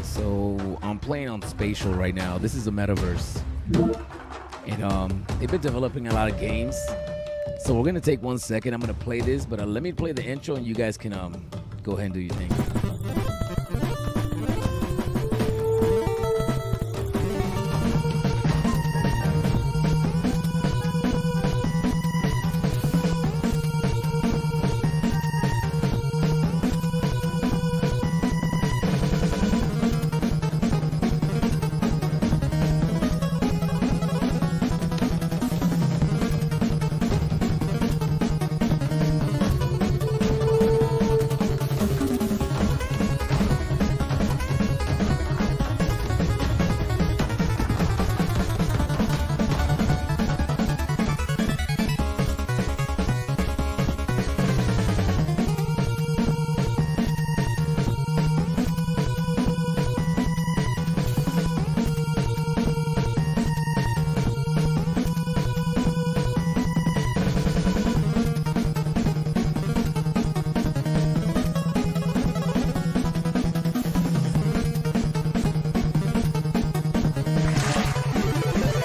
So I'm playing on Spatial right now. This is a metaverse, and they've been developing a lot of games. So we're gonna take 1 second. I'm gonna play this, but let me play the intro, and you guys can go ahead and do your thing.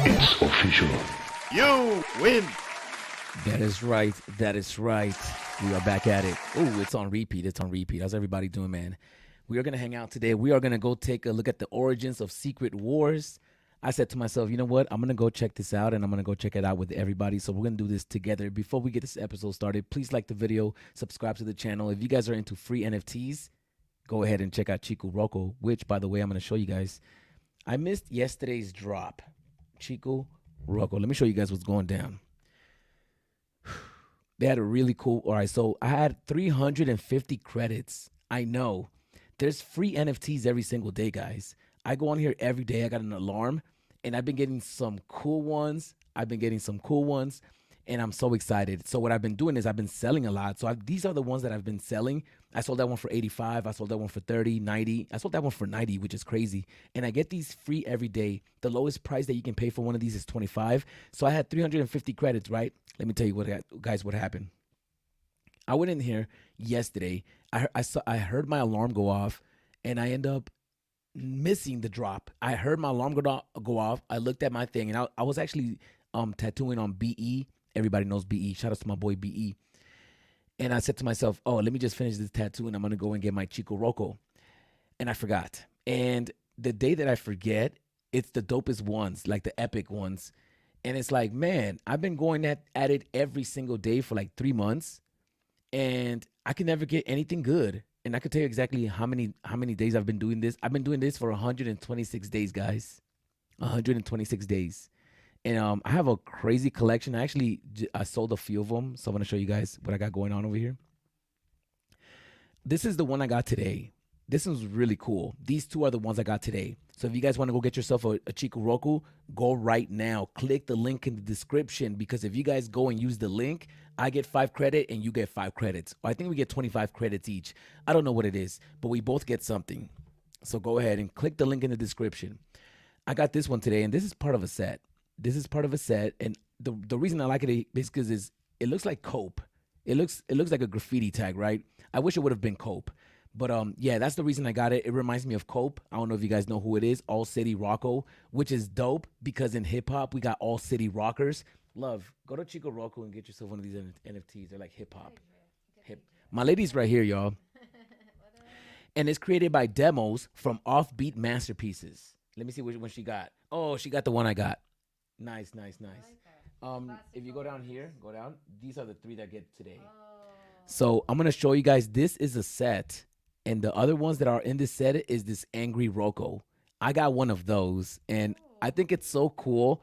It's official. You win. That is right. That is right. We are back at it. Oh, it's on repeat. It's on repeat. How's everybody doing, man? We are going to hang out today. We are going to go take a look at the origins of Secret Wars. I said to myself, you know what? I'm going to go check this out, and I'm going to go check it out with everybody. So we're going to do this together. Before we get this episode started, please like the video, subscribe to the channel. If you guys are into free NFTs, go ahead and check out Chico Rocco, which, by the way, I'm going to show you guys. I missed yesterday's drop. Chico Rocco. Let me show you guys what's going down. They had a really cool. All right, so I had 350 credits. I know. There's free NFTs every single day, guys. I go on here every day. I got an alarm, and I've been getting some cool ones. And I'm so excited. So what I've been doing is I've been selling a lot. So these are the ones that I've been selling. I sold that one for 85. I sold that one for 30, 90. I sold that one for 90, which is crazy. And I get these free every day. The lowest price that you can pay for one of these is 25. So I had 350 credits, right? Let me tell you what happened. I went in here yesterday. I heard my alarm go off, and I end up missing the drop. I heard my alarm go off. I looked at my thing, and I was actually tattooing on BE. Everybody knows BE. Shout out to my boy BE. And I said to myself, oh, let me just finish this tattoo, and I'm going to go and get my Chico Rocco. And I forgot. And the day that I forget, it's the dopest ones, like the epic ones. And it's like, man, I've been going at it every single day for like 3 months, and I can never get anything good. And I can tell you exactly how many days I've been doing this. I've been doing this for 126 days, guys. 126 days. And I have a crazy collection. I sold a few of them, so I'm going to show you guys what I got going on over here. This is the one I got today. This one's really cool. These two are the ones I got today. So if you guys want to go get yourself a Chico Rocco, go right now. Click the link in the description, because if you guys go and use the link, I get 5 credit and you get 5 credits. Or I think we get 25 credits each. I don't know what it is, but we both get something. So go ahead and click the link in the description. I got this one today, and this is part of a set. And the reason I like it is because it looks like Cope. It looks like a graffiti tag, right? I wish it would have been Cope. But yeah, that's the reason I got it. It reminds me of Cope. I don't know if you guys know who it is. All City Rocco, which is dope because in hip hop we got All City Rockers. Love, go to Chico Rocco and get yourself one of these NFTs. They're like hip hop. My lady's right here, y'all. And it's created by Demos from Offbeat Masterpieces. Let me see which one she got. Oh, she got the one I got. Nice. If you go down here, these are the 3 that get today. So I'm gonna show you guys. This is a set, and the other ones that are in this set is this Angry Rocco. I got one of those, and I think it's so cool.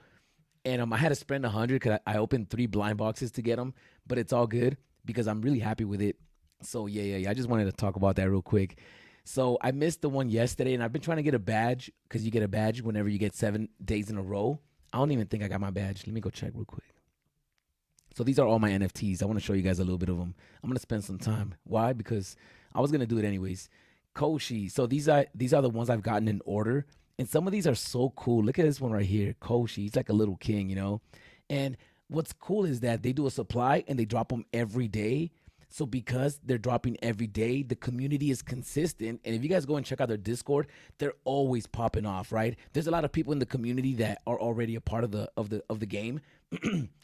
And I had to spend 100 because I opened 3 blind boxes to get them, but it's all good because I'm really happy with it. So yeah. I just wanted to talk about that real quick. So I missed the one yesterday, and I've been trying to get a badge because you get a badge whenever you get 7 days in a row. I don't even think I got my badge. Let me go check real quick. So these are all my NFTs. I want to show you guys a little bit of them. I'm going to spend some time. Why? Because I was going to do it anyways. Koshi. So these are the ones I've gotten in order. And some of these are so cool. Look at this one right here. Koshi. He's like a little king, you know. And what's cool is that they do a supply and they drop them every day. So because they're dropping every day, the community is consistent. And if you guys go and check out their Discord, they're always popping off, right? There's a lot of people in the community that are already a part of the game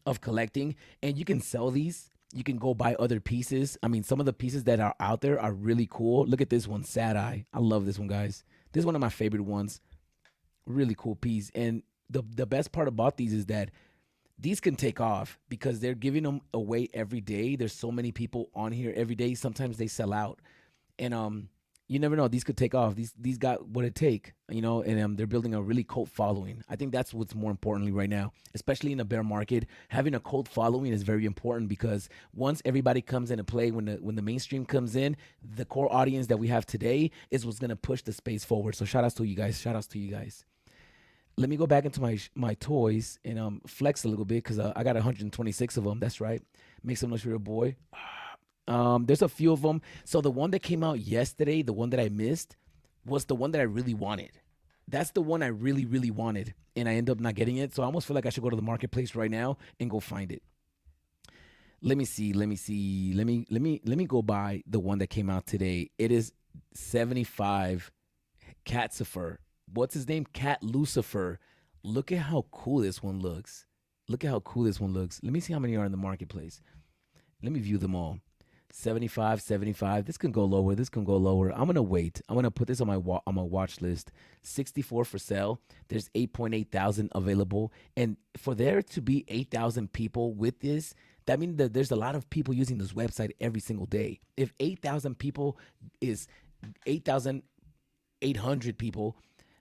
of collecting, and you can sell these. You can go buy other pieces. I mean, some of the pieces that are out there are really cool. Look at this one, Sad Eye. I love this one, guys. This is one of my favorite ones. Really cool piece. And the best part about these is that these can take off because they're giving them away every day. There's so many people on here every day. Sometimes they sell out, and you never know. These could take off. These got what it take, and they're building a really cult following. I think that's what's more importantly right now, especially in a bear market. Having a cult following is very important because once everybody comes into play, when the mainstream comes in, the core audience that we have today is what's gonna push the space forward. So shout outs to you guys. Shout outs to you guys. Let me go back into my toys and flex a little bit because I got 126 of them. That's right. Make some noise for your boy. There's a few of them. So the one that came out yesterday, the one that I missed, was the one that I really wanted. That's the one I really, really wanted, and I end up not getting it. So I almost feel like I should go to the marketplace right now and go find it. Let me see. Let me go by the one that came out today. It is 75 Catsifer. What's his name? Cat Lucifer. Look at how cool this one looks. Look at how cool this one looks. Let me see how many are in the marketplace. Let me view them all. 75, 75. This can go lower. This can go lower. I'm going to wait. I'm going to put this on my watch list. 64 for sale. There's 8.8 thousand available. And for there to be 8,000 people with this, that means that there's a lot of people using this website every single day. If 8,000 people is 8,800 people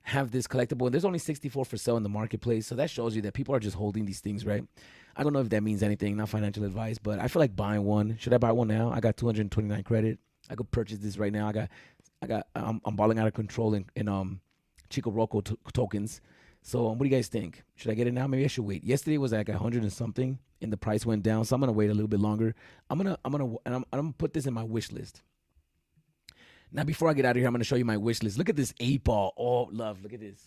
have this collectible, and there's only 64 for sale in the marketplace, so that shows you that people are just holding these things, right? I don't know if that means anything, not financial advice, but I feel like buying one. Should I buy one now? I got 229 credit. I could purchase this right now. I'm balling out of control in Chico Rocco tokens. So what do you guys think? Should I get it now? Maybe I should wait. Yesterday was like 100 and something, and the price went down, so I'm gonna wait a little bit longer. I'm gonna put this in my wish list. Now, before I get out of here, I'm going to show you my wish list. Look at this 8-ball. Oh, love. Look at this.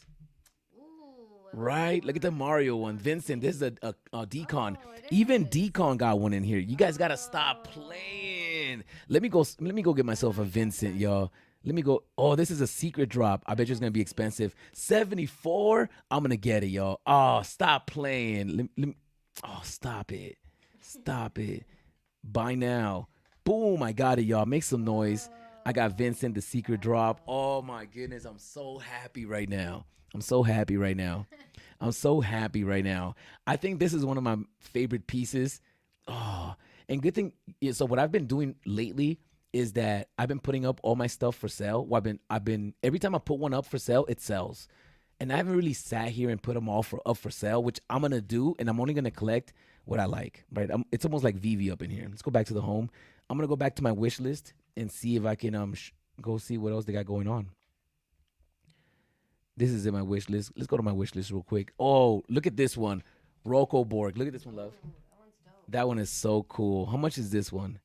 Ooh, Right? Look at the Mario one. Vincent, this is a Decon. Oh, it Even is. Decon got one in here. You guys got to stop playing. Let me go get myself a Vincent, y'all. Let me go. Oh, this is a secret drop. I bet you it's going to be expensive. 74? I'm going to get it, y'all. Oh, stop playing. Oh, stop it. Stop it. Buy now. Boom, I got it, y'all. Make some noise. I got Vincent, the secret drop. Oh my goodness, I'm so happy right now. I'm so happy right now. I'm so happy right now. I think this is one of my favorite pieces. Oh, and good thing. So what I've been doing lately is that I've been putting up all my stuff for sale. Well, I've been every time I put one up for sale, it sells. And I haven't really sat here and put them all up for sale, which I'm gonna do, and I'm only gonna collect what I like. Right? It's almost like VV up in here. Let's go back to the home. I'm gonna go back to my wish list and see if I can go see what else they got going on. This is in my wish list. Let's go to my wish list real quick. Oh, look at this one, Rocco Borg. Look at this one, love. Ooh, that one's dope. That one is so cool. How much is this one?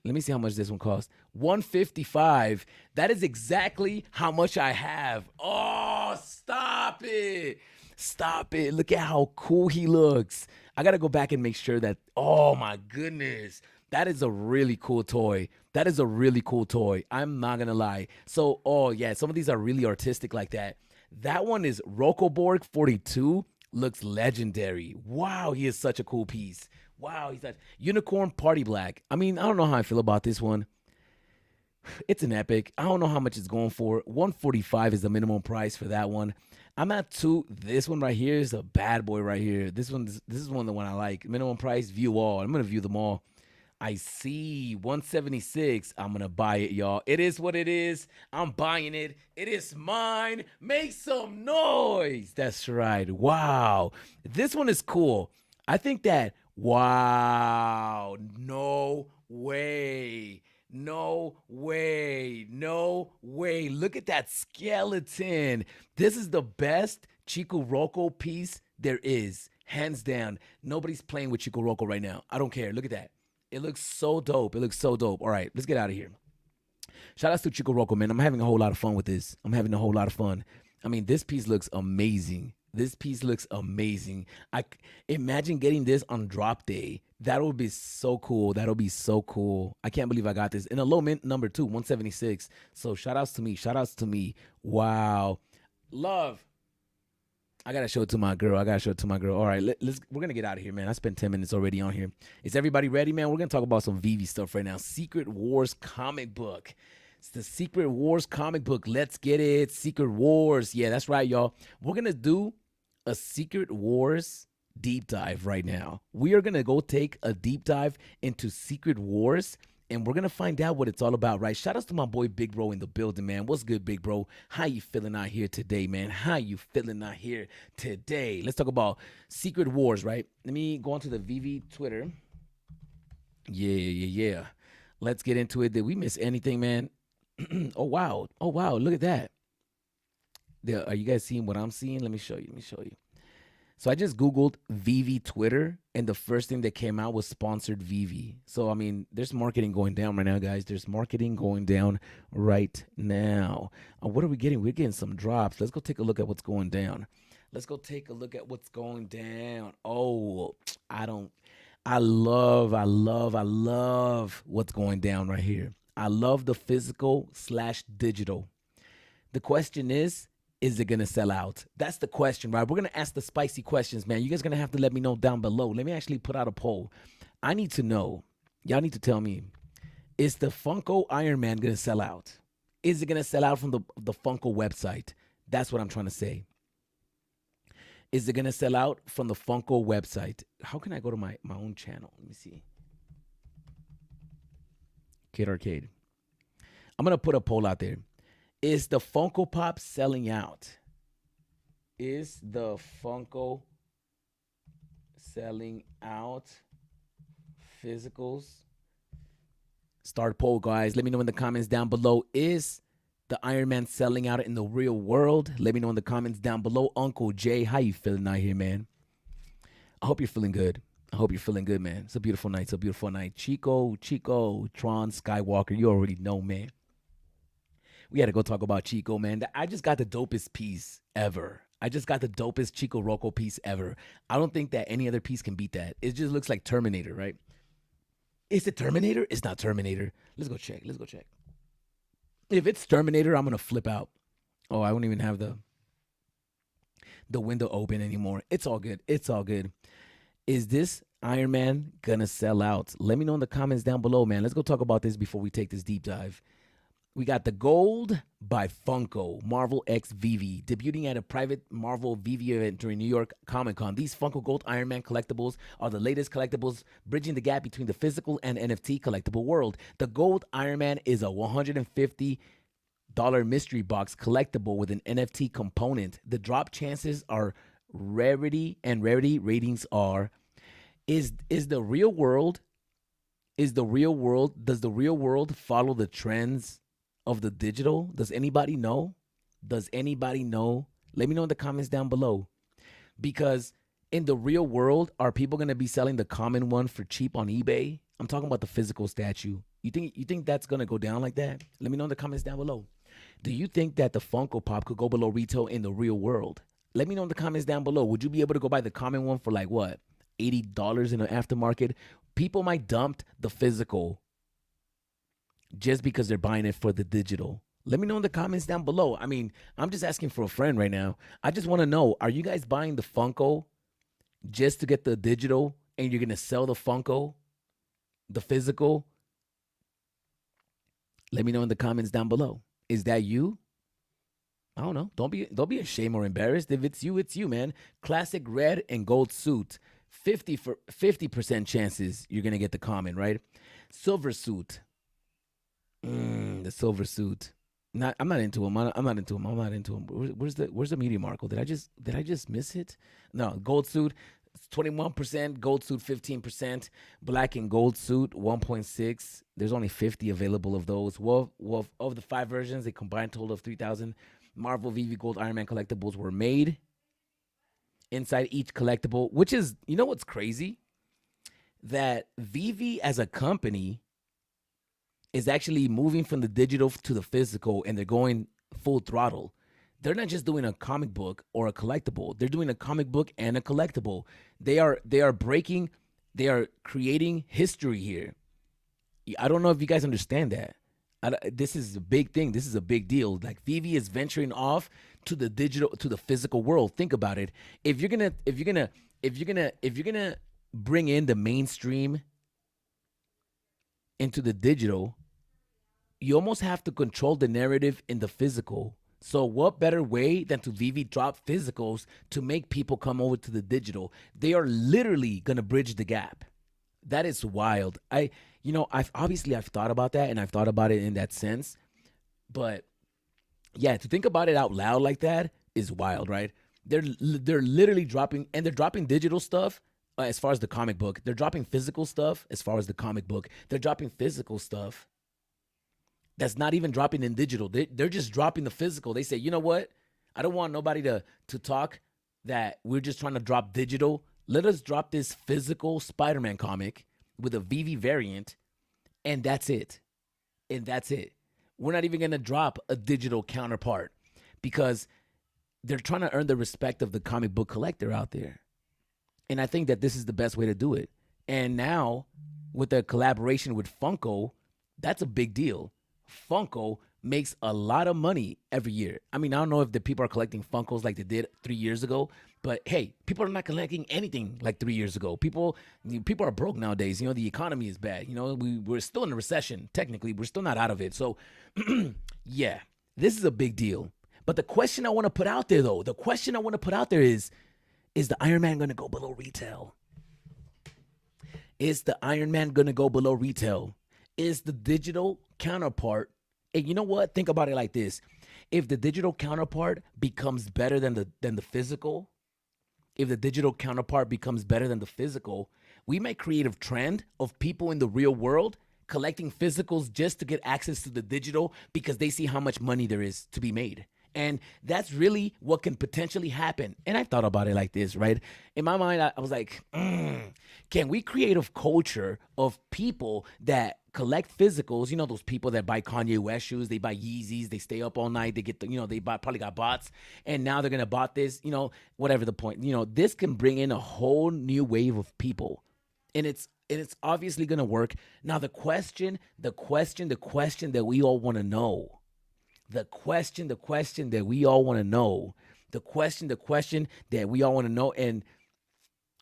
Let me see how much this one costs. 155. That is exactly how much I have. Oh, stop it. Stop it. Look at how cool he looks. I got to go back and make sure that, oh my goodness. That is a really cool toy. That is a really cool toy. I'm not going to lie. So, oh yeah, some of these are really artistic like that. That one is Rokoborg 42. Looks legendary. Wow, he is such a cool piece. Wow, he's that Unicorn Party Black. I mean, I don't know how I feel about this one. It's an epic. I don't know how much it's going for. 145 is the minimum price for that one. I'm at 2. This one right here is a bad boy right here. This is one the one I like. Minimum price, view all. I'm gonna view them all. I see 176. I'm gonna buy it, y'all. It is what it is. I'm buying it. It is mine. Make some noise. That's right. Wow. This one is cool. I think that, wow. No way. No way. No way. Look at that skeleton. This is the best Chico Rocco piece there is. Hands down. Nobody's playing with Chico Rocco right now. I don't care. Look at that. It looks so dope. It looks so dope. All right, let's get out of here. Shout out to Chico Rocco, man. I'm having a whole lot of fun with this. I'm having a whole lot of fun. I mean, this piece looks amazing. This piece looks amazing. Imagine getting this on drop day. That would be so cool. That'll be so cool. I can't believe I got this in a low mint number two, 176. So shout outs to me. Shout outs to me. Wow. Love. I gotta show it to my girl. All right, we're gonna get out of here, man. I spent 10 minutes already on here. Is everybody ready, man? We're gonna talk about some VV stuff right now. Secret Wars comic book. It's the Secret Wars comic book. Let's get it. Secret Wars. Yeah, that's right, y'all. We're gonna do a Secret Wars deep dive right now. We are gonna go take a deep dive into Secret Wars. And we're going to find out what it's all about, right? Shout outs to my boy Big Bro in the building, man. What's good, Big Bro? How you feeling out here today, man? How you feeling out here today? Let's talk about Secret Wars, right? Let me go onto the VV Twitter. Yeah. Let's get into it. Did we miss anything, man? Oh, wow. Look at that. Are you guys seeing what I'm seeing? Let me show you. So I just Googled VV Twitter, and the first thing that came out was sponsored VV. So, I mean, there's marketing going down right now, guys. There's marketing going down right now. What are we getting? We're getting some drops. Let's go take a look at what's going down. Oh, I love what's going down right here. I love the physical/digital. The question is it going to sell out? That's the question, right? We're going to ask the spicy questions, man. You guys are going to have to let me know down below. Let me actually put out a poll. I need to know. Y'all need to tell me, is the Funko Iron Man going to sell out? Is it going to sell out from the Funko website? That's what I'm trying to say. Is it going to sell out from the Funko website? How can I go to my own channel? Let me see. Kid Arcade. I'm going to put a poll out there. Is the Funko Pop selling out? Is the Funko selling out? Physicals? Start poll, guys. Let me know in the comments down below. Is the Iron Man selling out in the real world? Let me know in the comments down below. Uncle Jay, how you feeling out here, man? I hope you're feeling good. Man. It's a beautiful night. Chico, Tron, Skywalker. You already know, man. We got to go talk about Chico, man. I just got the dopest piece ever. I just got the dopest Chico Rocco piece ever. I don't think that any other piece can beat that. It just looks like Terminator, right? Is it Terminator? It's not Terminator. Let's go check. If it's Terminator, I'm going to flip out. Oh, I don't even have the window open anymore. It's all good. Is this Iron Man going to sell out? Let me know in the comments down below, man. Let's go talk about this before we take this deep dive. We got the Gold by Funko, Marvel X VV, debuting at a private Marvel VV event during New York Comic Con. These Funko Gold Iron Man collectibles are the latest collectibles, bridging the gap between the physical and NFT collectible world. The Gold Iron Man is a $150 mystery box collectible with an NFT component. The drop chances are rarity, and rarity ratings are. Does the real world follow the trends of the digital? Does anybody know? Let me know in the comments down below. Because in the real world, are people going to be selling the common one for cheap on eBay? I'm talking about the physical statue. You think that's going to go down like that? Let me know in the comments down below. Do you think that the Funko Pop could go below retail in the real world? Let me know in the comments down below. Would you be able to go buy the common one for like what? $80 in the aftermarket? People might dump the physical just because they're buying it for the digital. Let me know in the comments down below. I mean, I'm just asking for a friend right now. I just want to know, are you guys buying the Funko just to get the digital and you're going to sell the Funko, the physical? Let me know in the comments down below. Is that you? I don't know. Don't be ashamed or embarrassed. If it's you, man. Classic red and gold suit. 50% chances you're going to get the common, right? Silver suit. The silver suit. I'm not into him. I'm not into him. Where's the media market? Did I just miss it? No, gold suit, 21%. Gold suit, 15%. Black and gold suit, 1.6. There's only 50 available of those. Well, of the 5 versions, a combined total of 3,000 Marvel VV Gold Iron Man collectibles were made. Inside each collectible, which is, you know what's crazy? That VV as a company is actually moving from the digital to the physical, and they're going full throttle. they're not just doing a comic book or a collectible. They're doing a comic book and a collectible. They are creating history here. I don't know if you guys understand that. This is a big thing. This is a big deal. Like Vivi is venturing off to the digital, to the physical world. Think about it. If you're gonna bring in the mainstream into the digital, you almost have to control the narrative in the physical. So what better way than to Vivi drop physicals to make people come over to the digital? They are literally gonna bridge the gap. That is wild. I've thought about that, and I've thought about it in that sense. But yeah, to think about it out loud like that is wild, right? They're literally dropping, and they're dropping digital stuff as far as the comic book. They're dropping physical stuff as far as the comic book. They're dropping physical stuff that's not even dropping in digital. They're just dropping the physical. They say, you know what? I don't want nobody to talk that we're just trying to drop digital. Let us drop this physical Spider-Man comic with a VV variant, and that's it. And that's it. We're not even going to drop a digital counterpart because they're trying to earn the respect of the comic book collector out there. And I think that this is the best way to do it. And now, with the collaboration with Funko, that's a big deal. Funko makes a lot of money every year. I mean, I don't know if the people are collecting Funkos like they did 3 years ago, but hey, people are not collecting anything like 3 years ago. People are broke nowadays. The economy is bad. We're still in a recession. Technically, we're still not out of it. So, yeah, this is a big deal. But the question I want to put out there, though, is the Iron Man going to go below retail? Is the Iron Man going to go below retail? Is the digital counterpart, and you know what? Think about it like this. If the digital counterpart becomes better than the physical, we might create a trend of people in the real world collecting physicals just to get access to the digital because they see how much money there is to be made. And that's really what can potentially happen. And I thought about it like this, right? In my mind, I was like, can we create a culture of people that collect physicals? Those people that buy Kanye West shoes, they buy Yeezys, they stay up all night, they get probably got bots, and now they're going to bought this, whatever the point. This can bring in a whole new wave of people. And it's obviously going to work. Now, the question that we all want to know, the question that we all want to know, and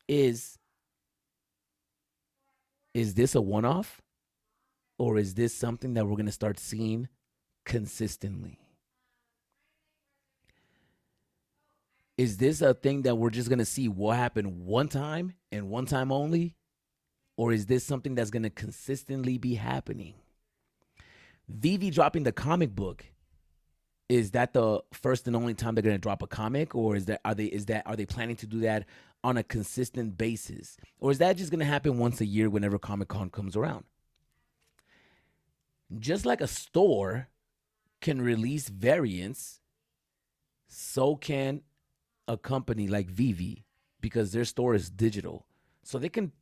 is this a one-off, or is this something that we're going to start seeing consistently? Is this a thing that we're just going to see what happened one time and one time only, or is this something that's going to consistently be happening? Vivi dropping the comic book, is that the first and only time they're going to drop a comic, or are they planning to do that on a consistent basis, or is that just going to happen once a year whenever Comic-Con comes around? Just like a store can release variants, so can a company like Vivi, because their store is digital. So they can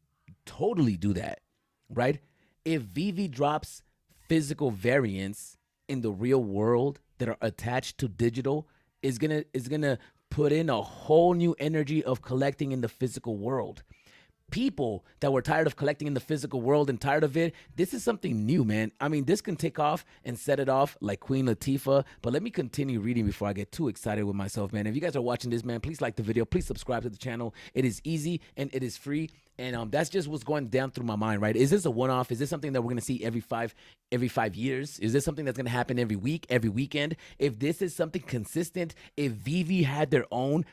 totally do that, right? If Vivi drops physical variants in the real world that are attached to digital, is gonna put in a whole new energy of collecting in the physical world. People that were tired of collecting in the physical world and tired of it, this is something new, man. I mean, this can take off and set it off like Queen Latifah. But let me continue reading before I get too excited with myself, man. If you guys are watching this, man, please like the video. Please subscribe to the channel. It is easy and it is free. And that's just what's going down through my mind, right? Is this a one-off? Is this something that we're going to see every 5 years? Is this something that's going to happen every week, every weekend? If this is something consistent, if Vivi had their own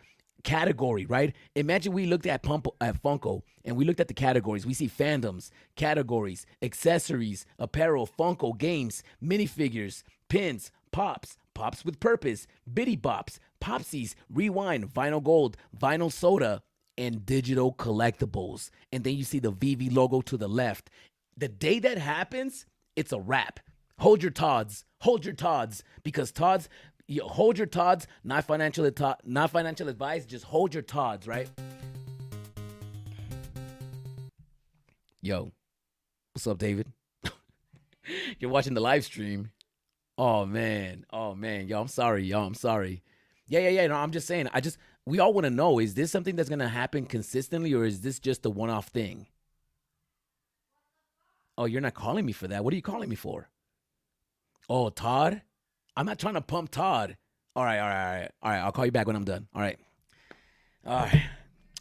category, right? Imagine we looked at Funko and we looked at the categories. We see fandoms, categories, accessories, apparel, Funko, games, minifigures, pins, pops with purpose, bitty bops, popsies, rewind, vinyl gold, vinyl soda, and digital collectibles. And then you see the Vivi logo to the left. The day that happens, it's a wrap. Hold your Tods, because Tods, hold your Tods, not financial advice, just hold your Tods, right? Yo, what's up, David? You're watching the live stream. Oh man, yo, I'm sorry. No, I'm just saying. We all want to know: is this something that's gonna happen consistently, or is this just a one-off thing? Oh, you're not calling me for that. What are you calling me for? Oh, Todd. I'm not trying to pump Todd. All right. I'll call you back when I'm done. All right. All right.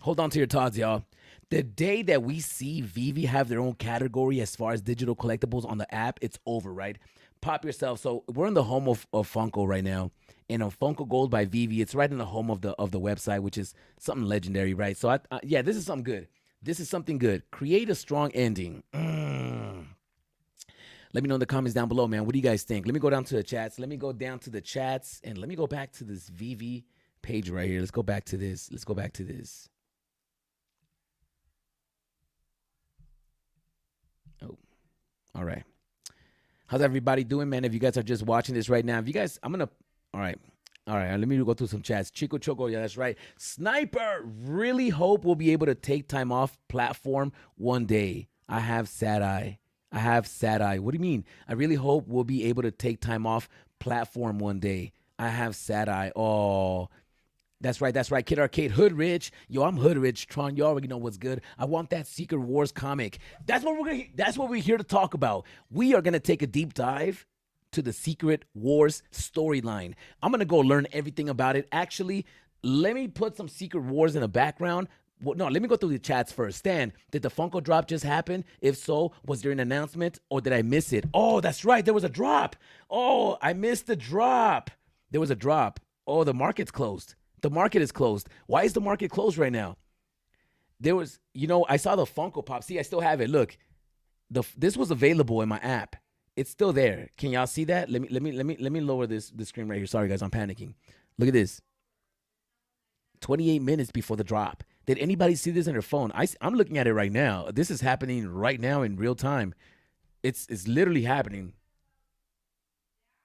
Hold on to your Todds, y'all. The day that we see Vivi have their own category as far as digital collectibles on the app, it's over, right? Pop yourself. So we're in the home of Funko right now. And on Funko Gold by Vivi, it's right in the home of the website, which is something legendary, right? So yeah, this is something good. This is something good. Create a strong ending. Let me know in the comments down below, man. What do you guys think? Let me go down to the chats. Let me go down to the chats, and let me go back to this Vivi page right here. Let's go back to this. Oh, all right. How's everybody doing, man? If you guys are just watching this right now, all right. Let me go through some chats. Chico Choco, yeah, that's right. Sniper, really hope we'll be able to take time off platform one day. I have sad eye. What do you mean? I really hope we'll be able to take time off platform one day. I have sad eye. Oh, that's right. Kid Arcade, Hood Rich. Yo, I'm Hood Rich. Tron, you already know what's good. I want that Secret Wars comic. That's what we're here to talk about. We are gonna take a deep dive to the Secret Wars storyline. I'm gonna go learn everything about it. Actually, let me put some Secret Wars in the background. Well, no, let me go through the chats first. Stan, did the Funko drop just happen? If so, was there an announcement or did I miss it? Oh, that's right. There was a drop. Oh, I missed the drop. There was a drop. Oh, the market's closed. The market is closed. Why is the market closed right now? There was, I saw the Funko Pop. See, I still have it. Look, this was available in my app. It's still there. Can y'all see that? Let me lower the screen right here. Sorry, guys, I'm panicking. Look at this. 28 minutes before the drop. Did anybody see this on their phone? I'm looking at it right now. This is happening right now in real time. It's literally happening.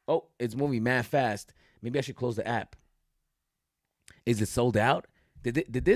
Oh, it's moving mad fast. Maybe I should close the app. Is it sold out?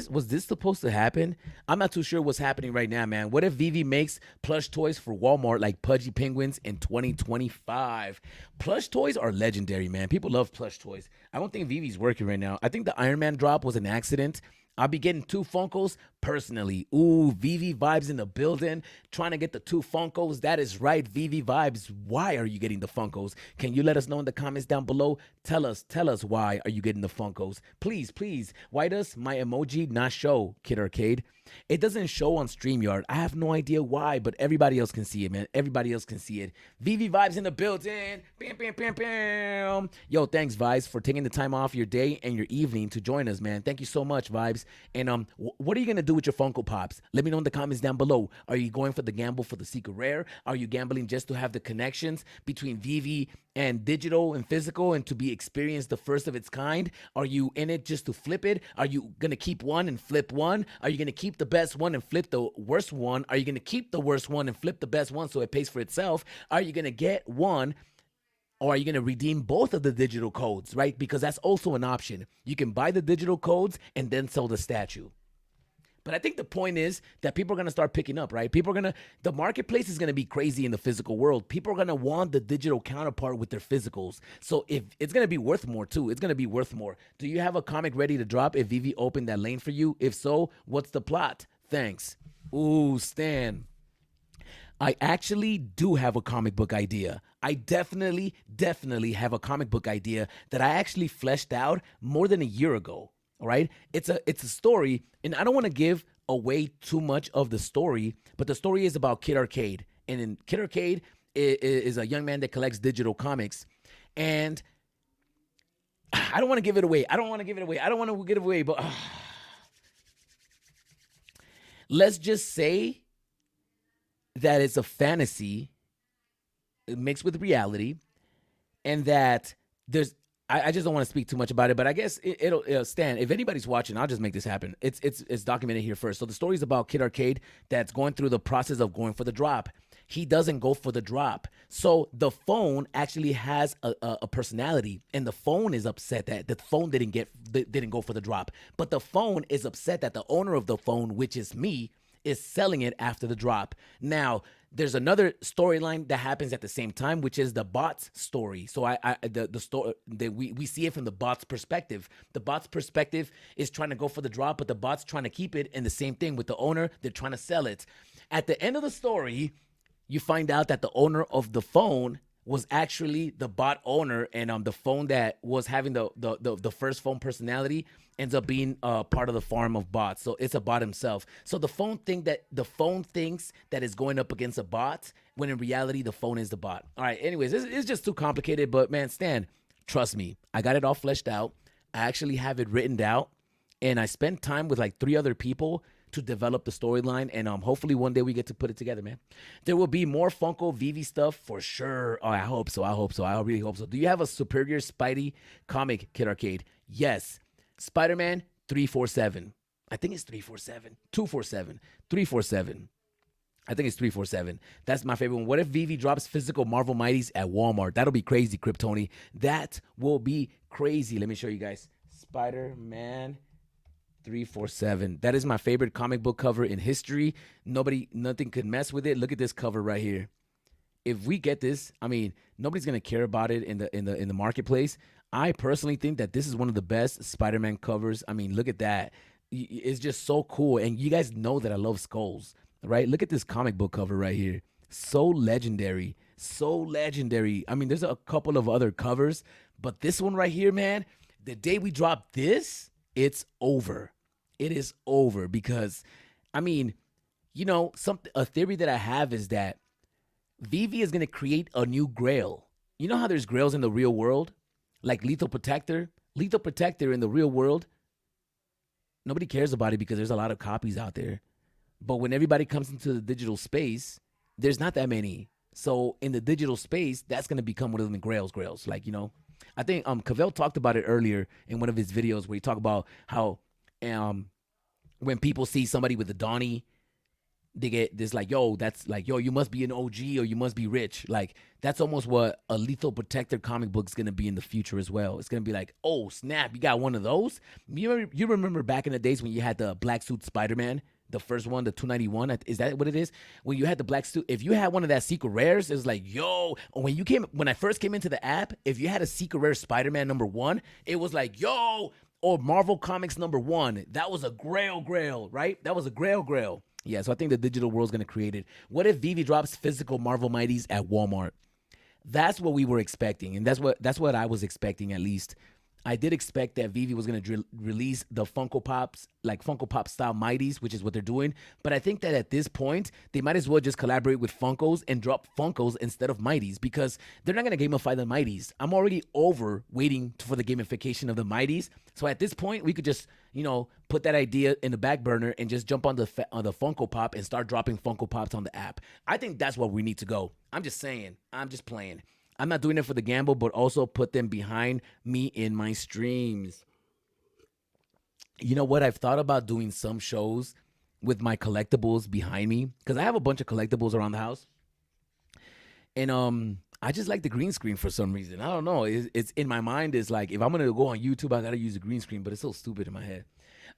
Was this supposed to happen? I'm not too sure what's happening right now, man. What if Vivi makes plush toys for Walmart like Pudgy Penguins in 2025? Plush toys are legendary, man. People love plush toys. I don't think Vivi's working right now. I think the Iron Man drop was an accident. I'll be getting 2 Funkos personally. Ooh, Vivi Vibes in the building. Trying to get the 2 Funkos. That is right, Vivi Vibes. Why are you getting the Funkos? Can you let us know in the comments down below? Tell us why are you getting the Funkos? Please. Why does my emoji not show, Kid Arcade? It doesn't show on StreamYard. I have no idea why, but everybody else can see it, man. Everybody else can see it. Vivi Vibes in the building. Bam, bam, bam, bam. Yo, thanks, Vibes, for taking the time off your day and your evening to join us, man. Thank you so much, Vibes. And what are you going to do with your Funko Pops? Let me know in the comments down below. Are you going for the gamble for the secret rare? Are you gambling just to have the connections between Vivi and digital and physical and to be experienced the first of its kind? Are you in it just to flip it? Are you going to keep one and flip one? Are you going to keep the best one and flip the worst one? Are you going to keep the worst one and flip the best one so it pays for itself? Are you going to get one, or are you going to redeem both of the digital codes, right? Because that's also an option. You can buy the digital codes and then sell the statue. But I think the point is that people are going to start picking up, right? The marketplace is going to be crazy in the physical world. People are going to want the digital counterpart with their physicals. So if it's going to be worth more too, it's going to be worth more. Do you have a comic ready to drop if Vivi opened that lane for you? If so, what's the plot? Thanks. Ooh, Stan. I actually do have a comic book idea. I definitely have a comic book idea that I actually fleshed out more than a year ago. All right. It's a story, and I don't want to give away too much of the story, but the story is about Kid Arcade. And in Kid Arcade is a young man that collects digital comics. And I don't want to give it away. But let's just say that it's a fantasy mixed with reality, and that I just don't want to speak too much about it, but I guess it'll stand. If anybody's watching, I'll just make this happen. It's documented here first. So the story is about Kid Arcade that's going through the process of going for the drop. He doesn't go for the drop. So the phone actually has a personality, and the phone is upset that the phone didn't go for the drop. But the phone is upset that the owner of the phone, which is me, is selling it after the drop. Now, there's another storyline that happens at the same time, which is the bot's story. So the story that we see it from the bot's perspective. The bot's perspective is trying to go for the drop, but the bot's trying to keep it. And the same thing with the owner, they're trying to sell it. At the end of the story, you find out that the owner of the phone was actually the bot owner, and the phone that was having the first phone personality ends up being part of the farm of bots. So it's a bot himself. So the phone thinks that it's going up against a bot, when in reality the phone is the bot. All right. Anyways, it's just too complicated. But man, Stan, trust me, I got it all fleshed out. I actually have it written out, and I spent time with like 3 other people to develop the storyline, and hopefully one day we get to put it together, man. There will be more Funko Vivi stuff for sure. Oh, I hope so. I really hope so. Do you have a Superior Spidey comic, Kid Arcade? Yes. Spider-Man 347. I think it's 347. 247. 347. I think it's 347. That's my favorite one. What if Vivi drops physical Marvel Mighties at Walmart? That'll be crazy, Kryptoni. That will be crazy. Let me show you guys. Spider-Man 347. That is my favorite comic book cover in history. Nothing could mess with it. Look at this cover right here. If we get this, I mean, nobody's gonna care about it in the marketplace. I personally think that this is one of the best Spider-Man covers. I mean, look at that. It's just so cool. And you guys know that I love skulls, right? Look at this comic book cover right here. So legendary. So legendary. I mean, there's a couple of other covers, but this one right here, man, the day we drop this, it's over. It is over because, I mean, you know, a theory that I have is that Vivi is going to create a new Grail. You know how there's Grails in the real world? Like Lethal Protector? Lethal Protector in the real world, nobody cares about it because there's a lot of copies out there. But when everybody comes into the digital space, there's not that many. So in the digital space, that's going to become one of the grails. Like, you know, I think Cavell talked about it earlier in one of his videos where he talked about how when people see somebody with a Donnie, they get this like, yo, that's like, yo, you must be an OG or you must be rich. Like, that's almost what a Lethal Protector comic book is going to be in the future as well. It's going to be like, oh, snap, you got one of those? You remember back in the days when you had the black suit Spider-Man, the first one, the 291? Is that what it is? When you had the black suit, if you had one of that secret rares, it was like, yo, when I first came into the app, if you had a secret rare Spider-Man #1, it was like, yo, or Marvel Comics #1. That was a grail, right? That was a grail. Yeah, so I think the digital world's going to create it. What if Vivi drops physical Marvel Mighties at Walmart? That's what we were expecting, and that's what I was expecting at least. I did expect that Vivi was going to release the Funko Pops, like Funko Pop style Mighties, which is what they're doing. But I think that at this point, they might as well just collaborate with Funkos and drop Funkos instead of Mighties because they're not going to gamify the Mighties. I'm already over waiting for the gamification of the Mighties. So at this point, we could just, you know, put that idea in the back burner and just jump on the Funko Pop and start dropping Funko Pops on the app. I think that's where we need to go. I'm just saying. I'm just playing. I'm not doing it for the gamble, but also put them behind me in my streams. You know what? I've thought about doing some shows with my collectibles behind me because I have a bunch of collectibles around the house. And I just like the green screen for some reason. I don't know. It's in my mind is like, if I'm going to go on YouTube, I got to use a green screen, but it's so stupid in my head.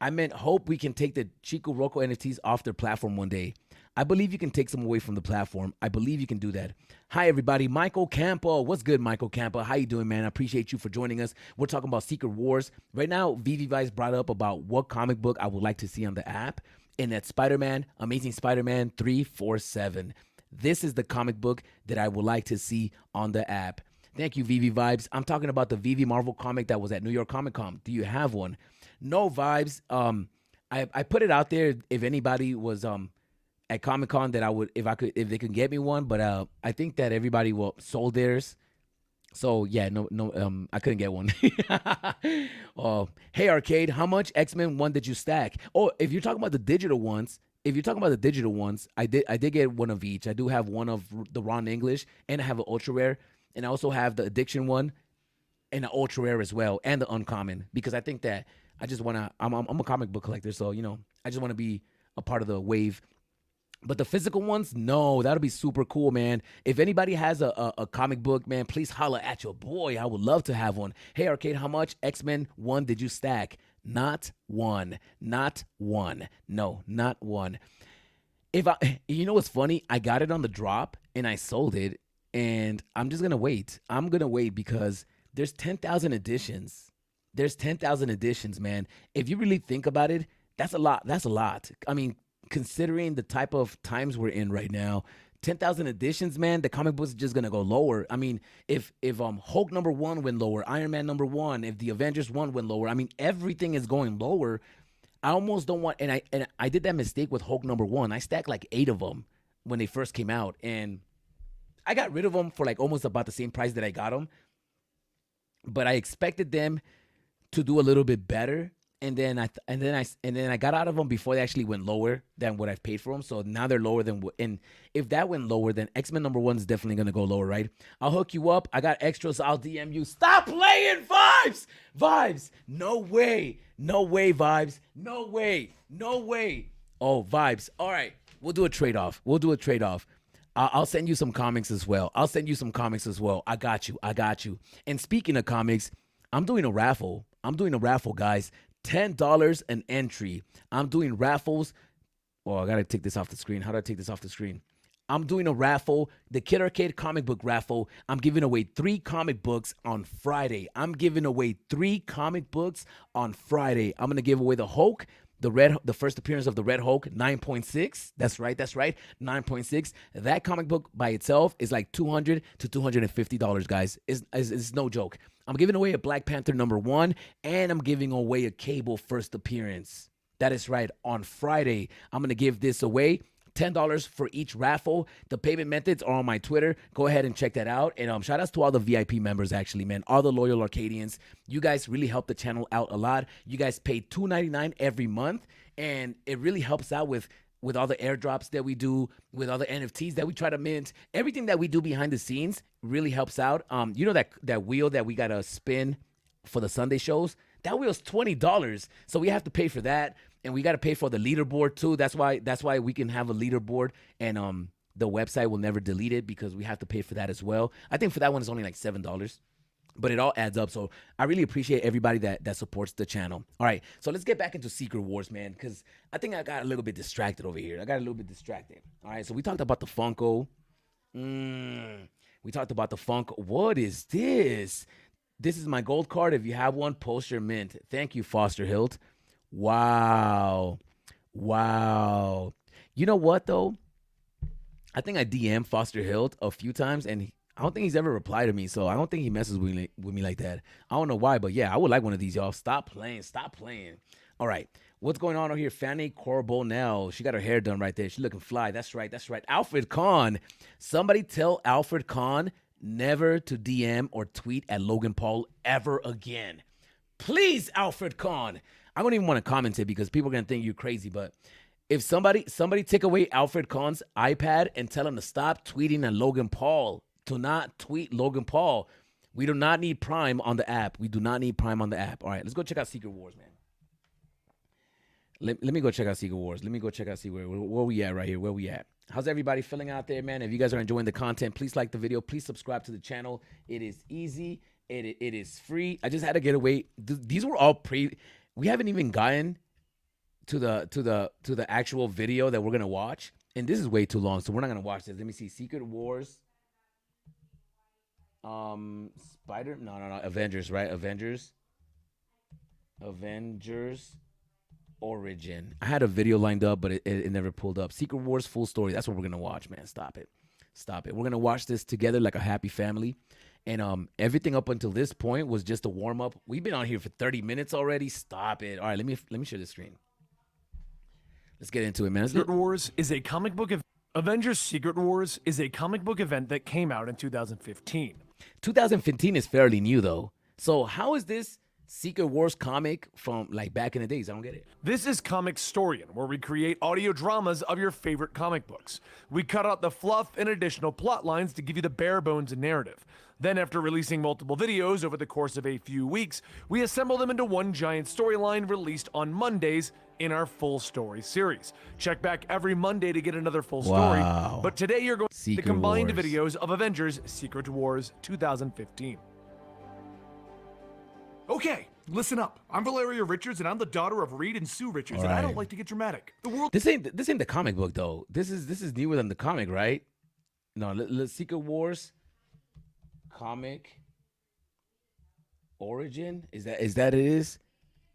I meant hope we can take the Chico Rocco NFTs off their platform one day. I believe you can take some away from the platform. I believe you can do that. Hi, everybody. Michael Campo. What's good, Michael Campo? How you doing, man? I appreciate you for joining us. We're talking about Secret Wars. Right now, Vivi Vice brought up about what comic book I would like to see on the app, and that's Spider-Man, Amazing Spider-Man 347. This is the comic book that I would like to see on the app. Thank you, Vivi Vibes. I'm talking about the Vivi Marvel comic that was at New York Comic Con. Do you have one? No, Vibes. I put it out there if anybody was at Comic Con that I would if they could get me one, but I think that everybody sold theirs. So yeah, no, I couldn't get one. Hey Arcade, how much X-Men 1 did you stack? Oh, if you're talking about the digital ones, I did get one of each. I do have one of the Ron English, and I have an ultra rare, and I also have the Addiction one, and an ultra rare as well, and the uncommon, because I think that I just wanna. I'm a comic book collector, so you know, I just want to be a part of the wave. But the physical ones, no, that'll be super cool, man. If anybody has a comic book, man, please holla at your boy. I would love to have one. Hey, Arcade, how much X-Men 1 did you stack? Not one. No, not one. if I, you know what's funny? I got it on the drop and I sold it, and I'm just gonna wait. I'm gonna wait because there's 10,000 editions. There's 10,000 editions, man. If you really think about it, that's a lot. That's a lot. I mean, considering the type of times we're in right now, 10,000 editions, man, the comic book's just gonna go lower. I mean, if Hulk #1 went lower, Iron Man #1, if the Avengers 1 went lower, I mean, everything is going lower. I almost don't want, and I did that mistake with Hulk #1. I stacked like 8 of them when they first came out, and I got rid of them for like almost about the same price that I got them. But I expected them to do a little bit better, and then I got out of them before they actually went lower than what I've paid for them. So now they're lower than what. And if that went lower, then X-Men #1 is definitely gonna go lower, right? I'll hook you up. I got extras. I'll DM you. Stop playing Vibes. No way, Vibes. No way. Oh, Vibes. All right, we'll do a trade off. I'll send you some comics as well. I got you. And speaking of comics, I'm doing a raffle, guys. $10 an entry. I'm doing raffles. Oh, I got to take this off the screen. How do I take this off the screen? I'm doing a raffle, the Kid Arcade comic book raffle. I'm giving away 3 comic books on Friday. I'm going to give away the Hulk, the first appearance of the Red Hulk, 9.6. That's right, 9.6. That comic book by itself is like $200 to $250, guys. It's no joke. I'm giving away a Black Panther #1, and I'm giving away a Cable first appearance. That is right. On Friday, I'm going to give this away. $10 for each raffle. The payment methods are on my Twitter. Go ahead and check that out. And shout outs to all the VIP members, actually, man. All the loyal Arcadians. You guys really help the channel out a lot. You guys pay $2.99 every month, and it really helps out with all the airdrops that we do, with all the NFTs that we try to mint. Everything that we do behind the scenes really helps out. You know that wheel that we got to spin for the Sunday shows? That wheel's $20. So we have to pay for that. And we got to pay for the leaderboard too. That's why we can have a leaderboard, and the website will never delete it because we have to pay for that as well. I think for that one it's only like $7, but it all adds up. So I really appreciate everybody that supports the channel. All right, so let's get back into Secret Wars, man, because I think I got a little bit distracted over here. All right, so we talked about the Funko. We talked about the Funko. What is this? This is my gold card. If you have one, post your mint. Thank you, Foster Hilt. Wow. You know what, though? I think I DM'd Foster Hilt a few times, and I don't think he's ever replied to me, so I don't think he messes with me like that. I don't know why, but yeah, I would like one of these, y'all. Stop playing. All right. What's going on over here? Fanny Corbonell. She got her hair done right there. She's looking fly. That's right. Alfred Kahn. Somebody tell Alfred Kahn never to DM or tweet at Logan Paul ever again. Please, Alfred Kahn. I don't even want to comment it because people are going to think you're crazy, but if somebody take away Alfred Kahn's iPad and tell him to stop tweeting at Logan Paul, to not tweet Logan Paul. We do not need Prime on the app. All right, let's go check out Secret Wars, man. Let me go check out Secret Wars. Where we at right here. Where we at? How's everybody feeling out there, man? If you guys are enjoying the content, please like the video. Please subscribe to the channel. It is easy. It is free. I just had to get away. These were all we haven't even gotten to the actual video that we're gonna watch, and this is way too long, so we're not gonna watch this. Let me see. Secret Wars. Avengers, right? Avengers Origin. I had a video lined up, but it never pulled up. Secret Wars full story. That's what we're gonna watch, man. Stop it. We're gonna watch this together like a happy family. And everything up until this point was just a warm up. We've been on here for 30 minutes already. Stop it. All right, let me share the screen. Let's get into it, man. Secret Wars is a comic book. Avengers Secret Wars is a comic book event that came out in 2015. 2015 is fairly new though. So how is this Secret Wars comic from like back in the days? I don't get it. This is Comicstorian, where we create audio dramas of your favorite comic books. We cut out the fluff and additional plot lines to give you the bare bones narrative. Then, after releasing multiple videos over the course of a few weeks, we assemble them into one giant storyline released on Mondays in our full story series. Check back every Monday to get another full story. Wow. But today you're going to see the Secret combined Wars. videos of Avengers Secret Wars 2015. Okay, Listen up. I'm Valeria Richards, and I'm the daughter of Reed and Sue Richards, and I don't like to get dramatic. The world. This ain't the comic book though. This is newer than the comic, right? No, Secret Wars comic origin is that it is?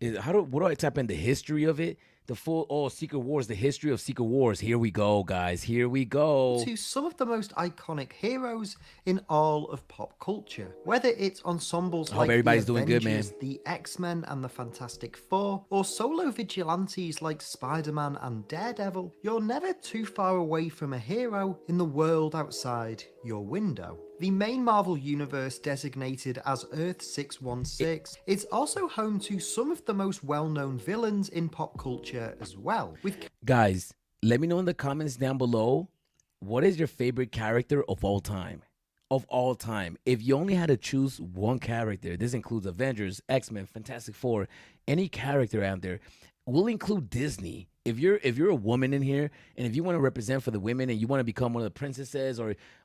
What do I type in the history of it? The full Secret Wars, the history of Secret Wars. Here we go, guys. Here we go. To some of the most iconic heroes in all of pop culture. Whether it's ensembles like everybody's the doing good, man. Avengers, the X-Men and the Fantastic Four, or solo vigilantes like Spider-Man and Daredevil, you're never too far away from a hero in the world outside your window. The main Marvel universe, designated as Earth 616, it's also home to some of the most well-known villains in pop culture as well. Guys, let me know in the comments down below, what is your favorite character of all time? Of all time. If you only had to choose one character, this includes Avengers, X-Men, Fantastic Four, any character out there. We'll include Disney. If you're a woman in here, and if you want to represent for the women, and you want to become one of the princesses,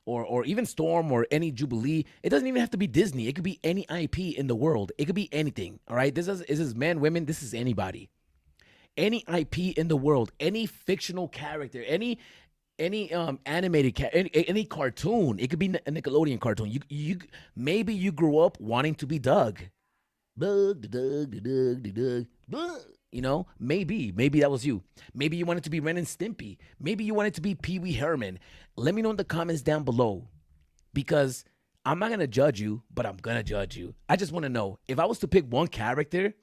or even Storm, or any Jubilee, it doesn't even have to be Disney. It could be any IP in the world. It could be anything. All right, this is men, women. This is anybody. Any IP in the world, any fictional character, any animated any cartoon. It could be a Nickelodeon cartoon. You maybe you grew up wanting to be Doug. Doug. You know, maybe that was you. Maybe you wanted to be Ren and Stimpy. Maybe you wanted to be Pee Wee Herman. Let me know in the comments down below, because I'm not going to judge you, but I'm going to judge you. I just want to know, if I was to pick one character,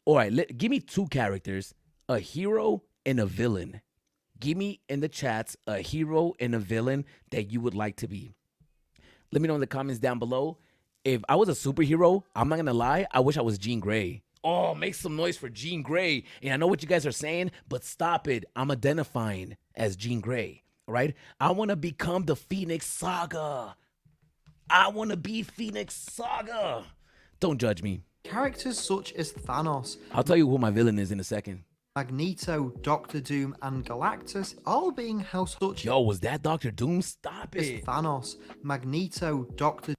all right, give me two characters, a hero and a villain. Give me in the chats a hero and a villain that you would like to be. Let me know in the comments down below. If I was a superhero, I'm not going to lie, I wish I was Jean Grey. Oh, make some noise for Jean Grey. And I know what you guys are saying, but stop it. I'm identifying as Jean Grey, all right? I want to become the Phoenix Saga. I want to be Phoenix Saga. Don't judge me. Characters such as Thanos, I'll tell you who my villain is in a second. Magneto, Doctor Doom, and Galactus, all being house such Yo, was that Dr. Doom? Stop as it. Thanos, Magneto, Doctor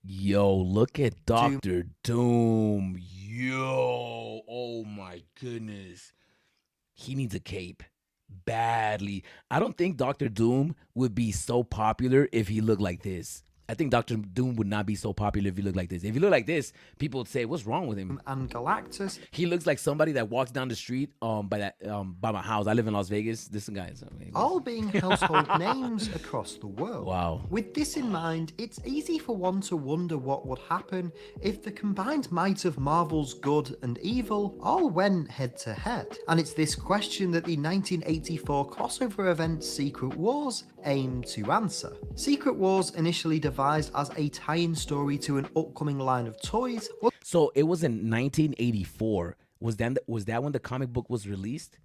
Yo, look at Dr. Doom. Yo, oh my goodness. He needs a cape badly. I don't think Dr. Doom would be so popular if he looked like this. I think Dr. Doom would not be so popular if he looked like this. If he looked like this, people would say, what's wrong with him? and Galactus, He looks like somebody that walks down the street by my house. I live in Las Vegas. This guy is all being household names across the world. Wow. With this in mind, it's easy for one to wonder what would happen if the combined might of Marvel's good and evil all went head to head. And it's this question that the 1984 crossover event Secret Wars aimed to answer. Secret Wars, initially devised as a tie-in story to an upcoming line of toys, So it was in 1984. Was that when the comic book was released?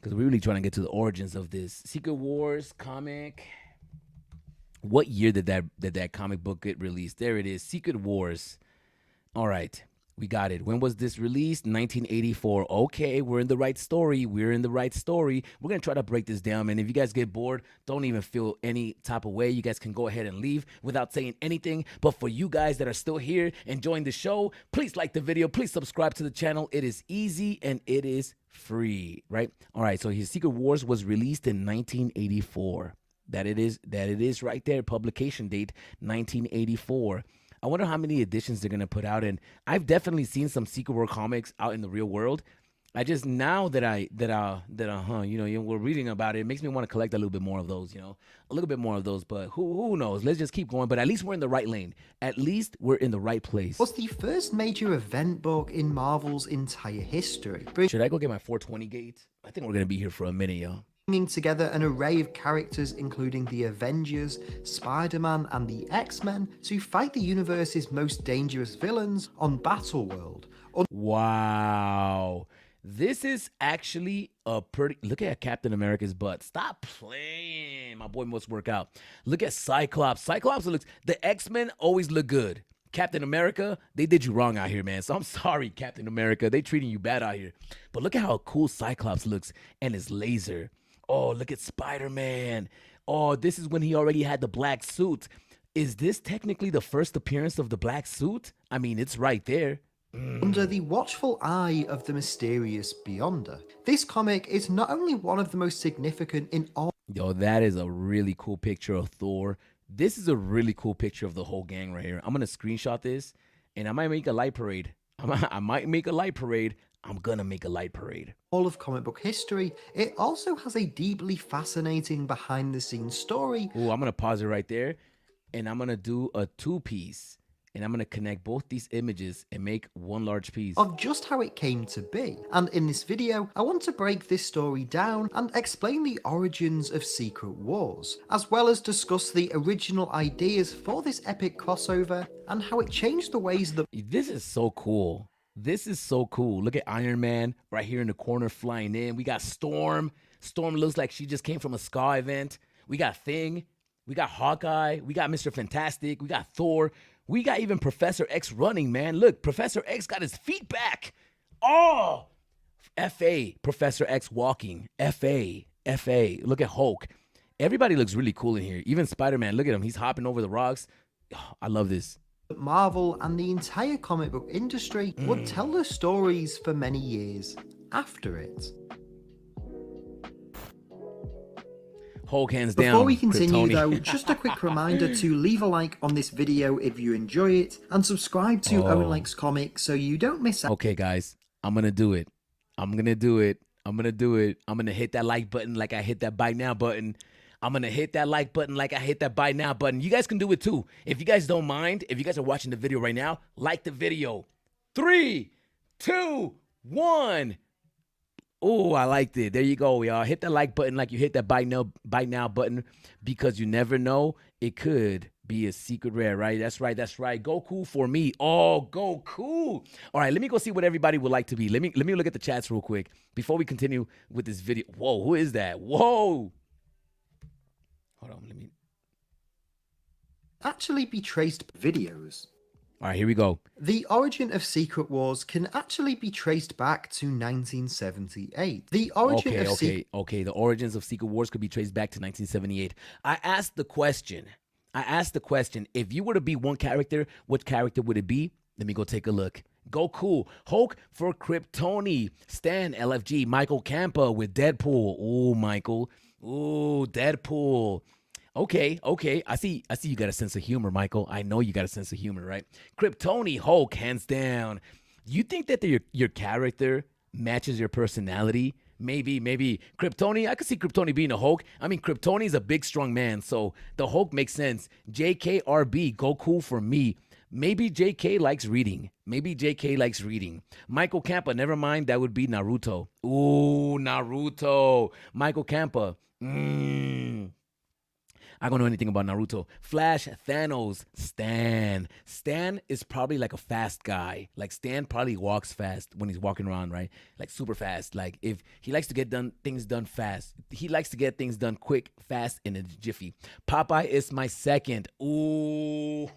Because we're really trying to get to the origins of this Secret Wars comic. What year did that comic book get released? There it is, Secret Wars. All right, we got it. When was this released? 1984. Okay, we're in the right story. We're gonna try to break this down, man. If you guys get bored, don't even feel any type of way. You guys can go ahead and leave without saying anything. But for you guys that are still here enjoying the show, please like the video. Please subscribe to the channel. It is easy and it is free, right? All right, so his Secret Wars was released in 1984. That it is right there. Publication date 1984. I wonder how many editions they're gonna put out. And I've definitely seen some Secret War comics out in the real world. I just, now that we're reading about it, it makes me want to collect a little bit more of those, a little bit more of those. But who knows? Let's just keep going. But at least we're in the right lane. At least we're in the right place. was the first major event book in Marvel's entire history, Should I go get my 420 gate? I think we're gonna be here for a minute, y'all. bringing together an array of characters including the Avengers, Spider-Man, and the X-Men to fight the universe's most dangerous villains on Battleworld. Wow. This is actually a pretty... Look at Captain America's butt. Stop playing. My boy must work out. Look at Cyclops. Cyclops looks... The X-Men always look good. Captain America, they did you wrong out here, man. So I'm sorry, Captain America. They treating you bad out here. But look at how cool Cyclops looks and his laser. Oh, look at Spider-Man. Oh, this is when he already had the black suit. Is this technically the first appearance of the black suit? I mean, it's right there. under the watchful eye of the mysterious Beyonder. This comic is not only one of the most significant in all Yo, that is a really cool picture of Thor. This is a really cool picture of the whole gang right here. I'm going to screenshot this, and I might make a light parade. I might make a light parade. I'm going to make a light parade. all of comic book history, it also has a deeply fascinating behind-the-scenes story Ooh, I'm going to pause it right there, and I'm going to do a two-piece, and I'm going to connect both these images and make one large piece. of just how it came to be. And in this video, I want to break this story down and explain the origins of Secret Wars, as well as discuss the original ideas for this epic crossover and how it changed the ways that This is so cool. This is so cool. Look at Iron Man right here in the corner flying in. We got Storm. Storm looks like she just came from a Ska event. We got Thing. We got Hawkeye. We got Mr. Fantastic. We got Thor. We got even Professor X running, man. Look, Professor X got his feet back. Oh! F.A. Professor X walking. F.A. F.A. Look at Hulk. Everybody looks really cool in here. Even Spider-Man. Look at him. He's hopping over the rocks. Oh, I love this. Marvel and the entire comic book industry would tell their stories for many years after it. Hulk hands down. Before we continue Kryptonian. though, just a quick reminder to leave a like on this video if you enjoy it, and subscribe to Owen Likes Comics so you don't miss out. Okay, guys, I'm gonna do it. I'm gonna do it. I'm gonna do it. I'm gonna hit that like button like I hit that buy now button. I'm gonna hit that like button like I hit that buy now button. You guys can do it too. If you guys don't mind, if you guys are watching the video right now, like the video. 3, 2, 1. Oh, I liked it. There you go, y'all. Hit that like button like you hit that buy now button, because you never know, it could be a secret rare, right? That's right. That's right. Goku for me. Oh, Goku. All right, let me go see what everybody would like to be. Let me look at the chats real quick before we continue with this video. Whoa, who is that? Whoa. Hold on, let me. Actually be traced videos. All right, here we go. The origin of Secret Wars can actually be traced back to 1978. The origin of Okay. The origins of Secret Wars could be traced back to 1978. I asked the question, if you were to be one character, what character would it be? Let me go take a look. Goku. Hulk for Kryptoni. Stan, LFG. Michael Campa with Deadpool. Ooh, Michael. Ooh, Deadpool. Okay. I see you got a sense of humor, Michael. I know you got a sense of humor, right? Kryptoni, Hulk, hands down. You think that your character matches your personality? Maybe. Kryptoni, I could see Kryptoni being a Hulk. I mean, Kryptoni's a big, strong man, so the Hulk makes sense. JKRB, Goku for me. Maybe JK likes reading. Michael Campa, never mind, that would be Naruto. Ooh, Naruto. Michael Campa. I don't know anything about Naruto. Flash, Thanos, Stan. Stan is probably like a fast guy. Like Stan probably walks fast when he's walking around, right? Like super fast. Like if he likes to get things done fast. He likes to get things done quick, fast, in a jiffy. Popeye is my second. Ooh.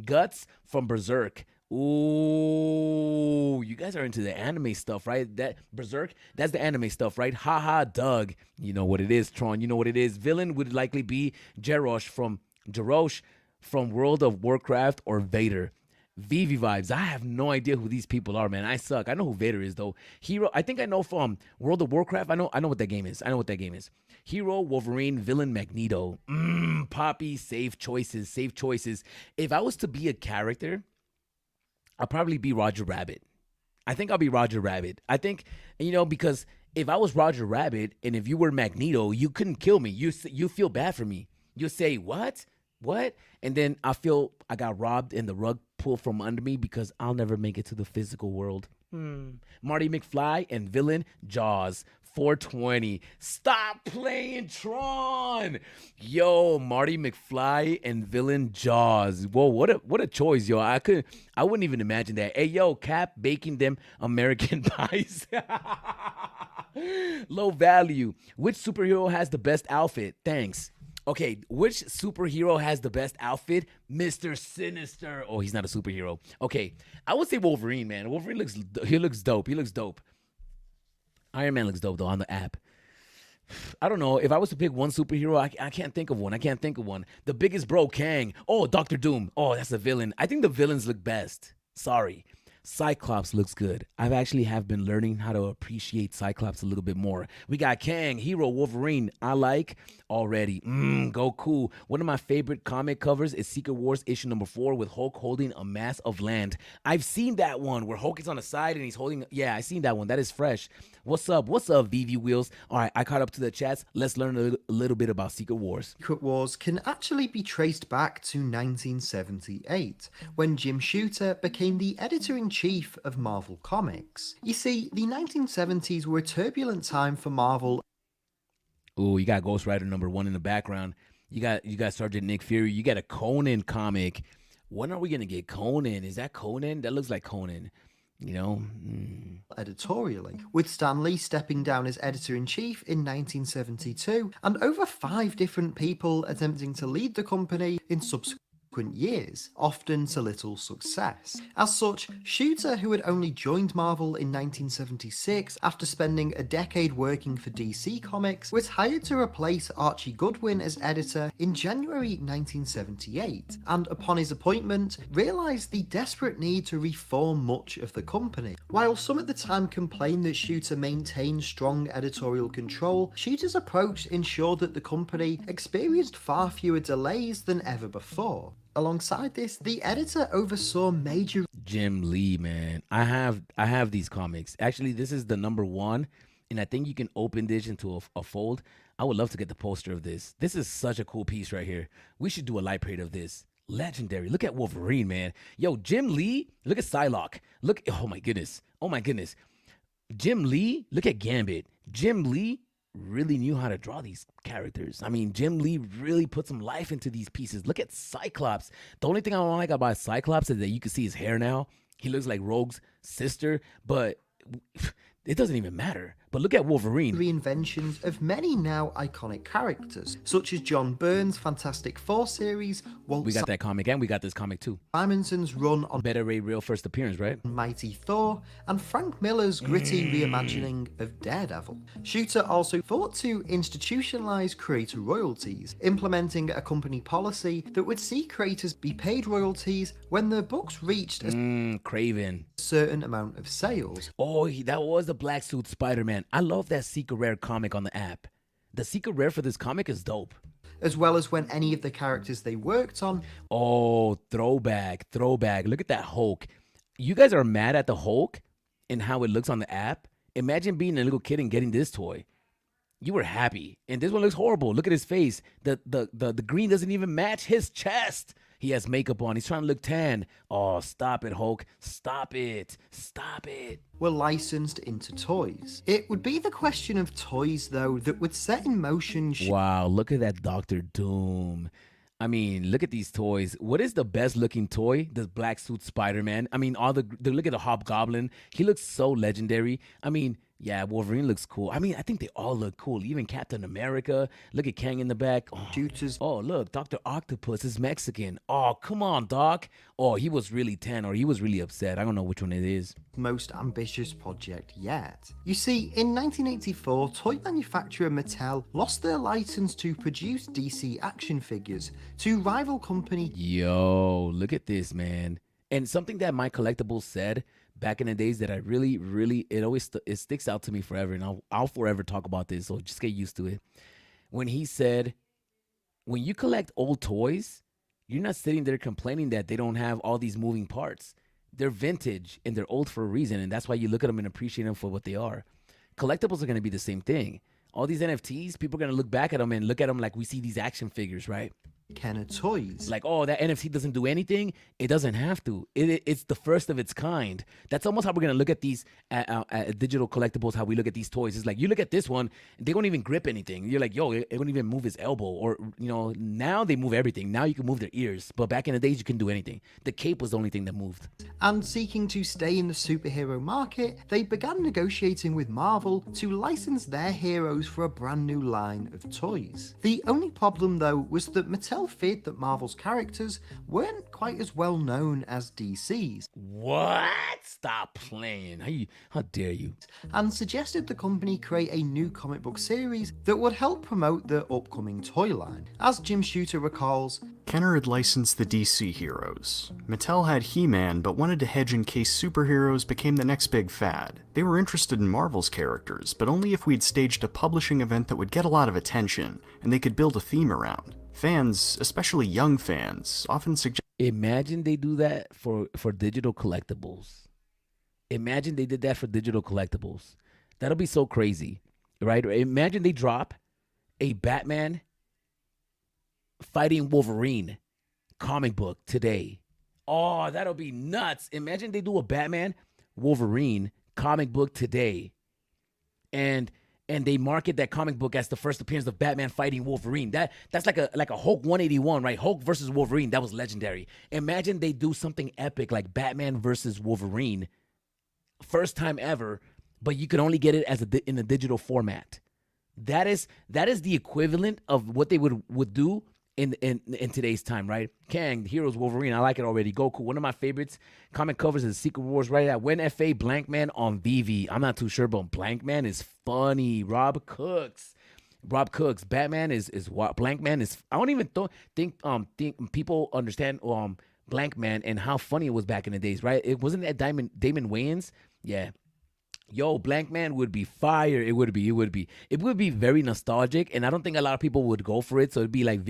Guts from Berserk. Ooh, you guys are into the anime stuff, right? That Berserk, that's the anime stuff, right? Haha, Doug. You know what it is, Tron. You know what it is. Villain would likely be Jarosh from World of Warcraft or Vader. Vivi vibes. I have no idea who these people are, man. I suck. I know who Vader is though. Hero. I think I know from World of Warcraft. I know what that game is. Hero, Wolverine, villain, Magneto. Poppy. Safe choices. If I was to be a character, I'll probably be Roger Rabbit. I think I'll be Roger Rabbit. I think, because if I was Roger Rabbit and if you were Magneto, you couldn't kill me. You feel bad for me. You say, what? And then I feel I got robbed and the rug pulled from under me because I'll never make it to the physical world. Marty McFly and villain Jaws. 420. Stop playing Tron. Yo, Marty McFly and villain Jaws. Whoa, what a choice, yo. I wouldn't even imagine that. Hey, yo, Cap baking them American pies. Low value. Which superhero has the best outfit? Thanks. Okay, which superhero has the best outfit? Mr. Sinister. Oh, he's not a superhero. Okay, I would say Wolverine, man. Wolverine looks dope. Iron Man looks dope though on the app. I don't know. If I was to pick one superhero, I can't think of one. I can't think of one. The biggest bro, Kang. Oh, Doctor Doom. Oh, that's the villain. I think the villains look best. Sorry. Cyclops looks good. I've actually have been learning how to appreciate Cyclops a little bit more. We got Kang, Hero, Wolverine. I like already. Goku. One of my favorite comic covers is Secret Wars issue number 4 with Hulk holding a mass of land. I've seen that one where Hulk is on the side and he's holding. Yeah, I seen that one. That is fresh. What's up? What's up, VV Wheels? All right, I caught up to the chats. Let's learn a little bit about Secret Wars. Secret Wars can actually be traced back to 1978, when Jim Shooter became the editor-in-chief of Marvel Comics. You see, the 1970s were a turbulent time for Marvel. Ooh, you got Ghost Rider #1 in the background. You got Sergeant Nick Fury. You got a Conan comic. When are we gonna get Conan? Is that Conan? That looks like Conan. You know, editorially, with Stan Lee stepping down as editor-in-chief in 1972, and over 5 different people attempting to lead the company in subsequent years, often to little success. As such, Shooter, who had only joined Marvel in 1976 after spending a decade working for DC Comics, was hired to replace Archie Goodwin as editor in January 1978, and upon his appointment, realised the desperate need to reform much of the company. While some at the time complained that Shooter maintained strong editorial control, Shooter's approach ensured that the company experienced far fewer delays than ever before. Alongside this, the editor oversaw major Jim Lee, man. I have these comics. Actually, this is the #1, and I think you can open this into a fold. I would love to get the poster of this. This is such a cool piece right here. We should do a light parade of this. Legendary. Look at Wolverine, man. Yo, Jim Lee. Look at Psylocke. Look. Oh my goodness. Oh my goodness. Jim Lee. Look at Gambit. Jim Lee really knew how to draw these characters. I mean, Jim Lee really put some life into these pieces. Look at Cyclops. The only thing I don't like about Cyclops is that you can see his hair now. He looks like Rogue's sister, but it doesn't even matter. But look at Wolverine. Reinventions of many now iconic characters, such as John Byrne's Fantastic Four series, Walt We got that comic, and we got this comic too. Simonson's run on Beta Ray Real first appearance, right? Mighty Thor, and Frank Miller's gritty reimagining of Daredevil. Shooter also fought to institutionalize creator royalties, implementing a company policy that would see creators be paid royalties when their books reached a Craven. certain amount of sales. Oh, that was the Black Suit Spider-Man. I love that Secret Rare comic on the app. The Secret Rare for this comic is dope. As well as when any of the characters they worked on. Oh, throwback. Look at that Hulk. You guys are mad at the Hulk and how it looks on the app? Imagine being a little kid and getting this toy. You were happy. And this one looks horrible. Look at his face. The green doesn't even match his chest. He has makeup on. He's trying to look tan. Oh, stop it, Hulk. Stop it. Were licensed into toys. It would be the question of toys, though, that would set in motion. Wow, look at that Doctor Doom. I mean, look at these toys. What is the best looking toy? The Black Suit Spider-Man. I mean, look at the Hobgoblin. He looks so legendary. I mean, yeah, Wolverine looks cool. I mean, I think they all look cool. Even Captain America. Look at Kang in the back. Shooters. Oh, look, Dr. Octopus is Mexican. Oh, come on, Doc. Oh, he was really tan or he was really upset. I don't know which one it is. Most ambitious project yet. You see, in 1984, toy manufacturer Mattel lost their license to produce DC action figures to rival company. Yo, look at this, man. And something that My Collectibles said back in the days that I really, it sticks out to me forever, and I'll forever talk about this, so just get used to it. When he said, when you collect old toys, you're not sitting there complaining that they don't have all these moving parts. They're vintage, and they're old for a reason, and that's why you look at them and appreciate them for what they are. Collectibles are going to be the same thing. All these NFTs, people are going to look back at them and look at them like we see these action figures, right? Kenner Toys. Like, oh, that NFT doesn't do anything. It doesn't have to. It's the first of its kind. That's almost how we're going to look at these digital collectibles, how we look at these toys. It's like, you look at this one, they don't even grip anything. You're like, yo, it won't even move his elbow. Or, you know, now they move everything. Now you can move their ears. But back in the days, you couldn't do anything. The cape was the only thing that moved. And seeking to stay in the superhero market, they began negotiating with Marvel to license their heroes for a brand new line of toys. The only problem, though, was that Mattel Mattel feared that Marvel's characters weren't quite as well known as DC's, What? Stop playing. How dare you? and suggested the company create a new comic book series that would help promote the upcoming toy line. As Jim Shooter recalls, Kenner had licensed the DC heroes. Mattel had He-Man, but wanted to hedge in case superheroes became the next big fad. They were interested in Marvel's characters, but only if we'd staged a publishing event that would get a lot of attention, and they could build a theme around. Fans, especially young fans, often suggest Imagine they do that for digital collectibles. Imagine they did that for digital collectibles. That'll be so crazy, right? Imagine they drop a Batman fighting Wolverine comic book today. Oh, that'll be nuts. Imagine they do a Batman Wolverine comic book today. And they market that comic book as the first appearance of Batman fighting Wolverine. That's like a Hulk 181, right? Hulk versus Wolverine. That was legendary. Imagine they do something epic like Batman versus Wolverine, first time ever, but you could only get it as in a digital format. That is the equivalent of what they would do in today's time, right? Kang, Heroes, Wolverine, I like it already. Goku, one of my favorites. Comic covers is Secret Wars, right at When FA Blank Man on VV. I'm not too sure, but Blank Man is funny. Rob Cooks, Batman is what Blank Man is. I don't even think people understand Blank Man and how funny it was back in the days, right? It wasn't that Damon Wayans, yeah. Yo, Blank Man would be fire. It would be very nostalgic, and I don't think a lot of people would go for it. So it'll be like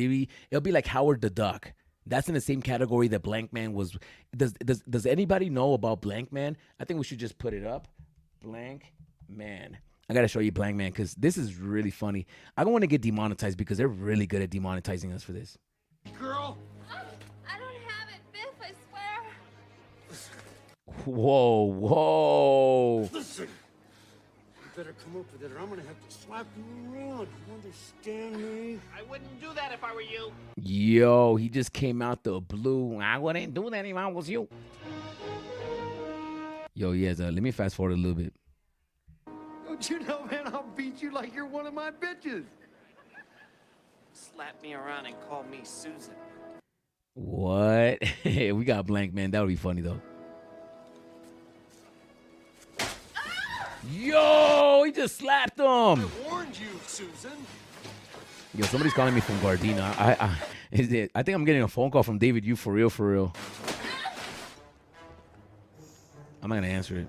Howard the Duck. That's in the same category that Blank Man was. Does anybody know about Blank Man? I think we should just put it up. Blank Man. I gotta show you Blank Man because this is really funny. I don't want to get demonetized because they're really good at demonetizing us for this. Girl! I don't have it, Biff, I swear. Whoa. Listen! You better come up with it or I'm gonna have to slap you around. You understand me? I wouldn't do that if I were you. Yo, he just came out the blue. I wouldn't do that if I was you. Yo, yes, let me fast forward a little bit. Don't you know, man, I'll beat you like you're one of my bitches. Slap me around and call me Susan. What? We got Blank Man. That would be funny, though. Yo, he just slapped him. I warned you, Susan. Yo, somebody's calling me from Gardena. I think I'm getting a phone call from David Yu for real. I'm not gonna answer it.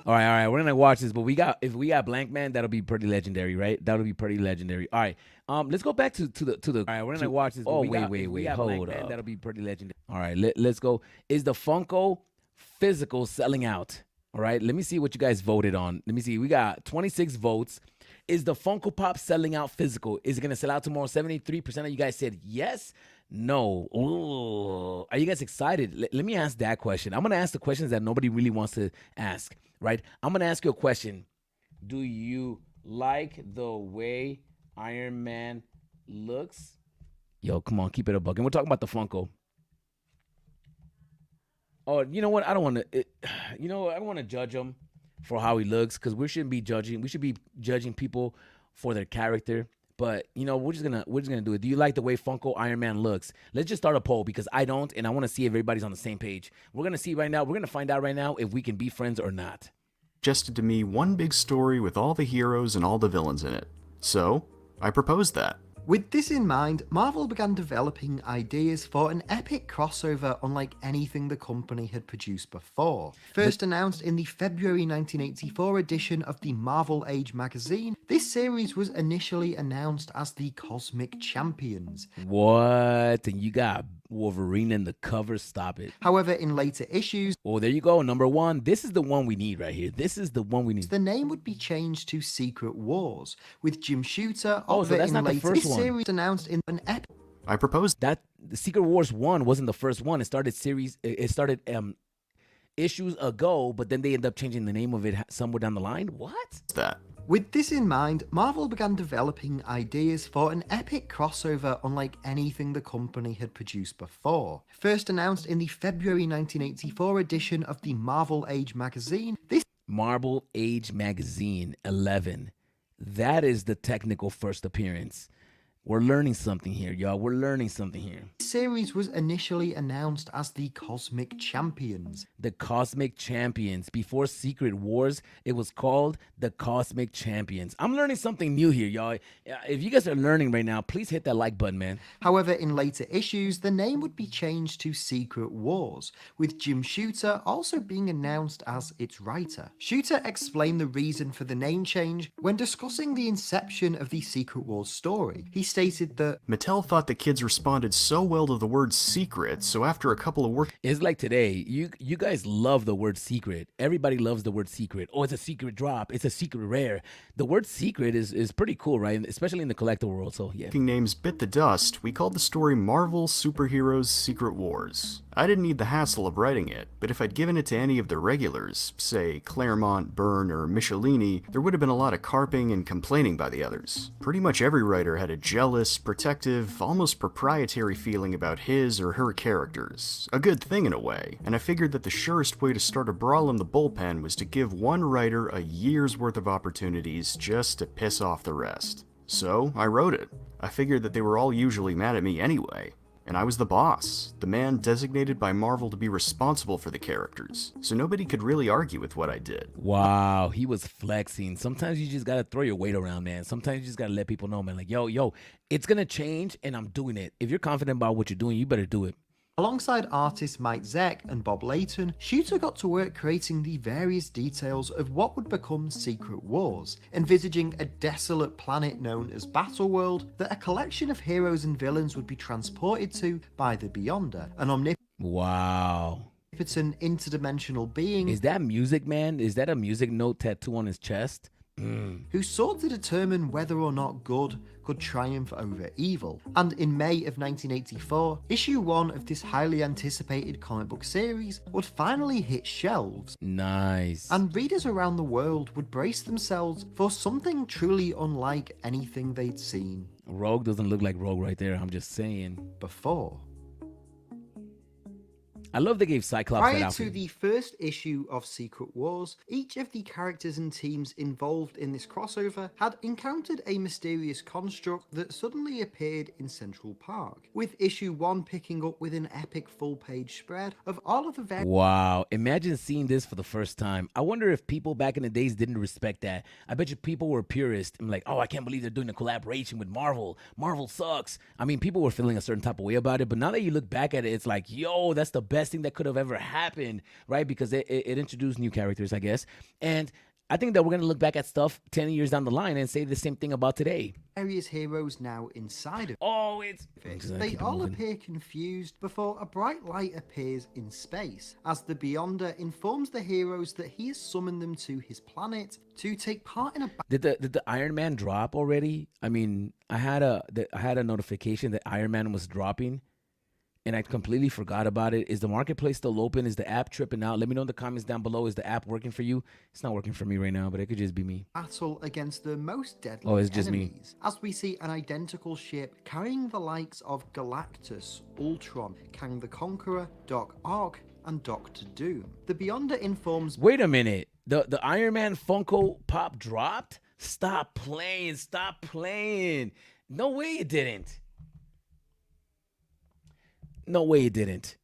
All right. We're gonna watch this, but if we got Blank Man, that'll be pretty legendary, right? That'll be pretty legendary. All right. Let's go back to the. All right, we're gonna watch this. Oh, wait. Hold up. That'll be pretty legendary. All right, let's go. Is the Funko physical selling out? All right, let me see what you guys voted on. Let me see. We got 26 votes. Is the Funko Pop selling out physical? Is it going to sell out tomorrow? 73% of you guys said yes. No. Ooh. Are you guys excited? Let me ask that question. I'm going to ask the questions that nobody really wants to ask, right? I'm going to ask you a question. Do you like the way Iron Man looks? Yo, come on, keep it a buck. And we're talking about the Funko. Oh, you know what? I don't want to. I don't want to judge him for how he looks because we shouldn't be judging. We should be judging people for their character. But we're just gonna do it. Do you like the way Funko Iron Man looks? Let's just start a poll because I don't, and I want to see if everybody's on the same page. We're gonna see right now. We're gonna find out right now if we can be friends or not. suggested to me one big story with all the heroes and all the villains in it. So, I proposed that. With this in mind, Marvel began developing ideas for an epic crossover unlike anything the company had produced before. First announced in the February 1984 edition of the Marvel Age magazine, this series was initially announced as the Cosmic Champions. What? And you got Wolverine in the cover? Stop it. However, in later issues, Oh, there you go. Number one. This is the one we need right here. This is the one we need. the name would be changed to Secret Wars, with Jim Shooter Oh, so over that's in not the later. first This one. series announced in an epic I proposed That the Secret Wars 1 wasn't the first one. It started issues ago, but then they ended up changing the name of it somewhere down the line. What? that. With this in mind, Marvel began developing ideas for an epic crossover unlike anything the company had produced before. First announced in the February 1984 edition of the Marvel Age magazine, this Marvel Age Magazine 11. That is the technical first appearance. We're learning something here, y'all. We're learning something here. This series was initially announced as the Cosmic Champions. The Cosmic Champions. Before Secret Wars, it was called the Cosmic Champions. I'm learning something new here, y'all. If you guys are learning right now, please hit that like button, man. However, in later issues, the name would be changed to Secret Wars, with Jim Shooter also being announced as its writer. Shooter explained the reason for the name change when discussing the inception of the Secret Wars story. He stated that Mattel thought the kids responded so well to the word secret, so after a couple of work It's like today, you guys love the word secret. Everybody loves the word secret. Oh, it's a secret drop. It's a secret rare. The word secret is pretty cool, right? Especially in the collectible world. So yeah. names bit the dust, we called the story Marvel Superheroes Secret Wars. I didn't need the hassle of writing it, but if I'd given it to any of the regulars, say Claremont, Byrne, or Michelini, there would have been a lot of carping and complaining by the others. Pretty much every writer had a jealous, protective, almost proprietary feeling about his or her characters. A good thing in a way, and I figured that the surest way to start a brawl in the bullpen was to give one writer a year's worth of opportunities just to piss off the rest. So, I wrote it. I figured that they were all usually mad at me anyway. And I was the boss, the man designated by Marvel to be responsible for the characters, so nobody could really argue with what I did. Wow, he was flexing. Sometimes you just gotta throw your weight around, man. Sometimes you just gotta let people know, man, like, yo, it's gonna change and I'm doing it. If you're confident about what you're doing, you better do it. alongside artists Mike Zeck and Bob Layton, Shooter got to work creating the various details of what would become Secret Wars, envisaging a desolate planet known as Battleworld that a collection of heroes and villains would be transported to by the Beyonder, an Wow. omnipotent interdimensional being Is that music, man? Is that a music note tattoo on his chest? who sought to determine whether or not good could triumph over evil. And in May of 1984, issue 1 of this highly anticipated comic book series would finally hit shelves, Nice. and readers around the world would brace themselves for something truly unlike anything they'd seen Rogue doesn't look like Rogue right there. I'm just saying. before. I love they gave Cyclops that Prior to outfit. the first issue of Secret Wars, each of the characters and teams involved in this crossover had encountered a mysterious construct that suddenly appeared in Central Park, with issue 1 picking up with an epic full-page spread of all of the various Wow. Imagine seeing this for the first time. I wonder if people back in the days didn't respect that. I bet you people were purists and like, oh, I can't believe they're doing a collaboration with Marvel. Marvel sucks. I mean, people were feeling a certain type of way about it, but now that you look back at it, it's like, yo, that's the best thing that could have ever happened, right? Because it introduced new characters, I guess. And I think that we're going to look back at stuff 10 years down the line and say the same thing about today. heroes now inside of Oh, it's... They all appear confused before a bright light appears in space, as the Beyonder informs the heroes that he has summoned them to his planet to take part in a Did the Iron Man drop already? I mean, I had a notification that Iron Man was dropping, and I completely forgot about it. Is the marketplace still open? Is the app tripping out? Let me know in the comments down below. Is the app working for you? It's not working for me right now, but it could just be me. battle against the most deadly Oh, it's just me. enemies, as we see an identical ship carrying the likes of Galactus, Ultron, Kang the Conqueror, Doc Ock, and Doctor Doom. The Beyonder informs Wait a minute. The Iron Man Funko Pop dropped? Stop playing. Stop playing. No way it didn't. No way it didn't.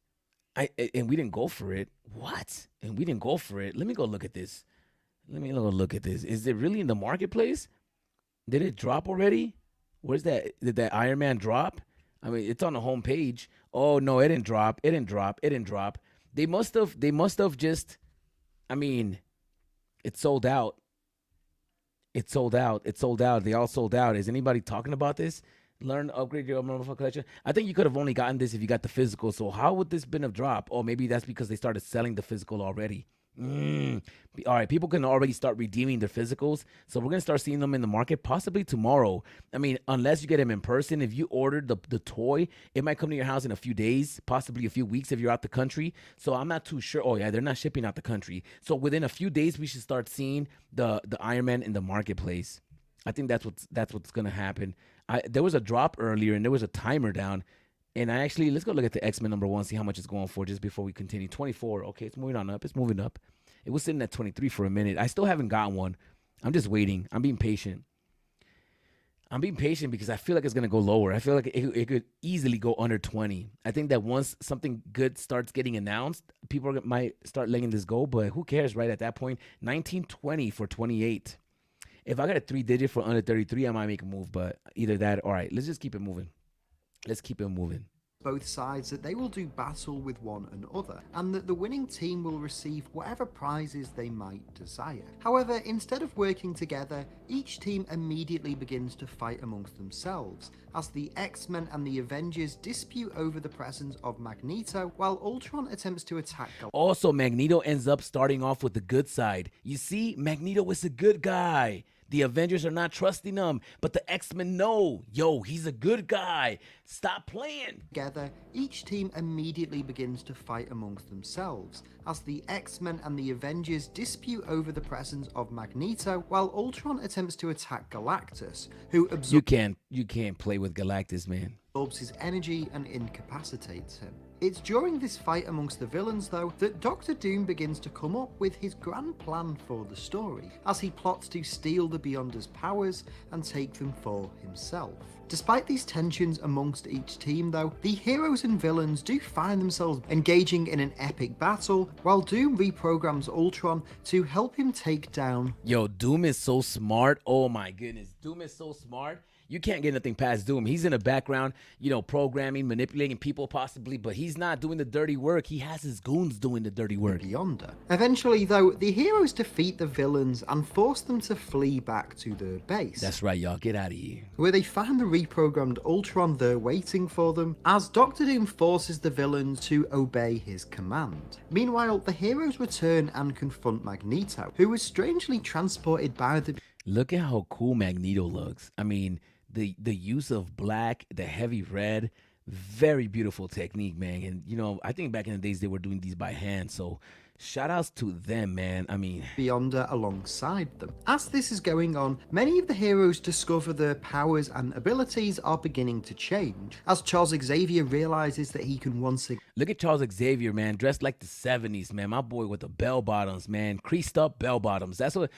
And we didn't go for it. What? And we didn't go for it. Let me go look at this. Let me go look at this. Is it really in the marketplace? Did it drop already? Where's that? Did that Iron Man drop? I mean, it's on the home page. Oh no, it didn't drop. It didn't drop. It didn't drop. They must have just, I mean, it sold out. It sold out. It sold out. They all sold out. Is anybody talking about this? Learn, upgrade your motherfucking collection. I think you could have only gotten this if you got the physical. So how would this been a drop? Oh, maybe that's because they started selling the physical already. All right, people can already start redeeming their physicals. So we're going to start seeing them in the market possibly tomorrow. I mean, unless you get them in person. If you ordered the toy, it might come to your house in a few days, possibly a few weeks if you're out the country. So I'm not too sure. Oh, yeah, they're not shipping out the country. So within a few days, we should start seeing the Iron Man in the marketplace. I think that's what's going to happen. There was a drop earlier and there was a timer down. And let's go look at the X-Men #1, see how much it's going for just before we continue. 24. Okay, it's moving on up. It's moving up. It was sitting at 23 for a minute. I still haven't gotten one. I'm just waiting. I'm being patient. I'm being patient because I feel like it's gonna go lower. I feel like it could easily go under 20. I think that once something good starts getting announced, people might start letting this go. But who cares, right? At that point, 1920 for 28. If I got a 3-digit for under 33, I might make a move. But either that, all right. Let's just keep it moving. Let's keep it moving. Both sides that they will do battle with one another, and that the winning team will receive whatever prizes they might desire. However, instead of working together, each team immediately begins to fight amongst themselves, as the X-Men and the Avengers dispute over the presence of Magneto, while Ultron attempts to attack Also, Magneto ends up starting off with the good side. You see, Magneto is a good guy. The Avengers are not trusting him, but the X-Men know. Yo, he's a good guy. Stop playing. Together, each team immediately begins to fight amongst themselves, as the X-Men and the Avengers dispute over the presence of Magneto, while Ultron attempts to attack Galactus, who You can't play with Galactus, man. absorbs his energy and incapacitates him. It's during this fight amongst the villains, though, that Doctor Doom begins to come up with his grand plan for the story, as he plots to steal the Beyonders' powers and take them for himself. Despite these tensions amongst each team, though, the heroes and villains do find themselves engaging in an epic battle, while Doom reprograms Ultron to help him take down. Yo, Doom is so smart. Oh my goodness. Doom is so smart. You can't get nothing past Doom. He's in the background, programming, manipulating people possibly, but he's not doing the dirty work. He has his goons doing the dirty work. Beyonder. Eventually, though, the heroes defeat the villains and force them to flee back to their base. That's right, y'all. Get out of here. Where they find the reprogrammed Ultron there waiting for them, as Doctor Doom forces the villains to obey his command. Meanwhile, the heroes return and confront Magneto, who was strangely transported by the... Look at how cool Magneto looks. I mean, the use of black, the heavy red, very beautiful technique, man. And, I think back in the days they were doing these by hand. So shout outs to them, man. I mean, Beyonder alongside them. As this is going on, many of the heroes discover their powers and abilities are beginning to change, as Charles Xavier realizes that he can once again... Look at Charles Xavier, man, dressed like the 70s, man. My boy with the bell bottoms, man. Creased up bell bottoms. That's what,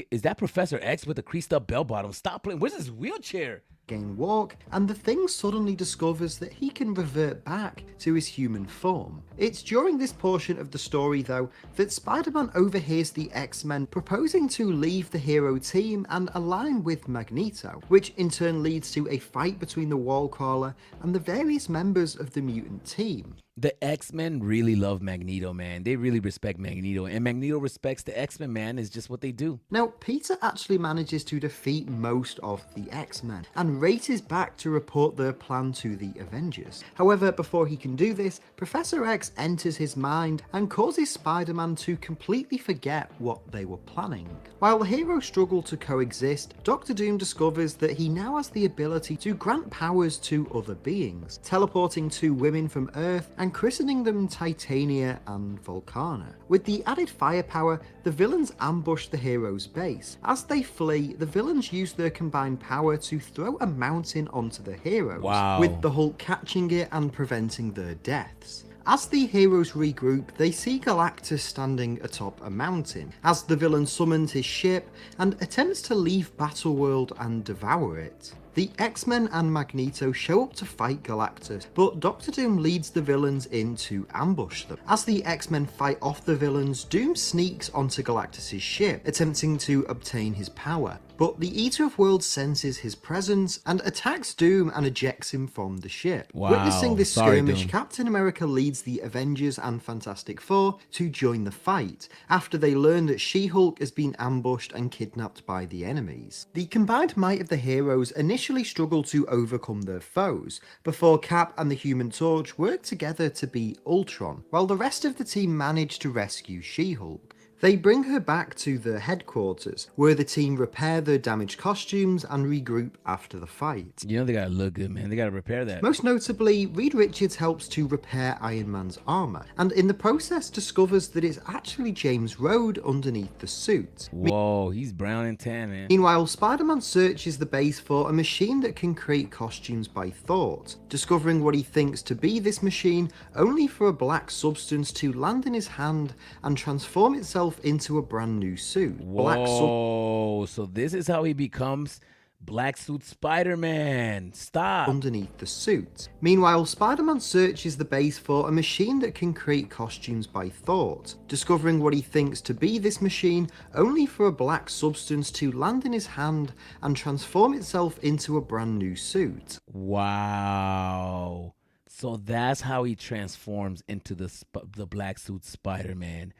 is that Professor X with the creased up bell bottoms? Stop playing. Where's his wheelchair? Walk, and the Thing suddenly discovers that he can revert back to his human form. It's during this portion of the story, though, that Spider-Man overhears the X-Men proposing to leave the hero team and align with Magneto, which in turn leads to a fight between the Wallcrawler and the various members of the mutant team. The X-Men really love Magneto, man. They really respect Magneto, and Magneto respects the X-Men, man. It's just what they do. Now, Peter actually manages to defeat most of the X-Men and races back to report their plan to the Avengers. However, before he can do this, Professor X enters his mind and causes Spider-Man to completely forget what they were planning. While the heroes struggle to coexist, Doctor Doom discovers that he now has the ability to grant powers to other beings, teleporting 2 women from Earth and christening them Titania and Volcana. With the added firepower, the villains ambush the heroes' base. As they flee, the villains use their combined power to throw a mountain onto the heroes, Wow. with the Hulk catching it and preventing their deaths. As the heroes regroup, they see Galactus standing atop a mountain, as the villain summons his ship and attempts to leave Battleworld and devour it. The X-Men and Magneto show up to fight Galactus, but Doctor Doom leads the villains in to ambush them. As the X-Men fight off the villains, Doom sneaks onto Galactus' ship, attempting to obtain his power. But the Eater of Worlds senses his presence and attacks Doom and ejects him from the ship. Wow. Witnessing this Sorry, skirmish, Doom. Captain America leads the Avengers and Fantastic Four to join the fight, after they learn that She-Hulk has been ambushed and kidnapped by the enemies. The combined might of the heroes initially struggle to overcome their foes, before Cap and the Human Torch work together to beat Ultron, while the rest of the team manage to rescue She-Hulk. They bring her back to their headquarters, where the team repair their damaged costumes and regroup after the fight. They gotta look good, man. They gotta repair that. Most notably, Reed Richards helps to repair Iron Man's armor, and in the process discovers that it's actually James Rhodes underneath the suit. Whoa, he's brown and tan, man. Meanwhile, Spider-Man searches the base for a machine that can create costumes by thought, discovering what he thinks to be this machine, only for a black substance to land in his hand and transform itself into a brand new suit. Whoa, so this is how he becomes Black Suit Spider-Man. Stop. underneath the suit. Meanwhile, Spider-Man searches the base for a machine that can create costumes by thought, discovering what he thinks to be this machine only for a black substance to land in his hand and transform itself into a brand new suit. Wow. So that's how he transforms into the Black Suit Spider-Man.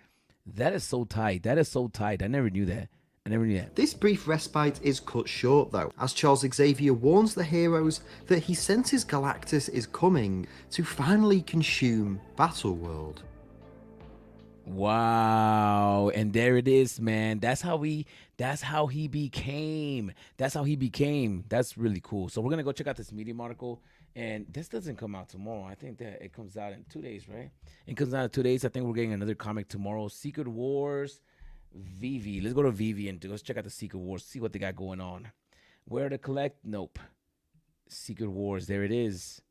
That is so tight. That is so tight. I never knew that. I never knew that. This brief respite is cut short though, as Charles Xavier warns the heroes that he senses Galactus is coming to finally consume Battleworld. Wow. And there it is, man. That's how he became. That's really cool. So we're gonna go check out this Medium article. And this doesn't come out tomorrow. I think that it comes out in 2 days, right? It comes out in 2 days. I think we're getting another comic tomorrow. Secret Wars, VV. Let's go to VV and let's check out the Secret Wars. See what they got going on. Where to collect? Nope. Secret Wars. There it is.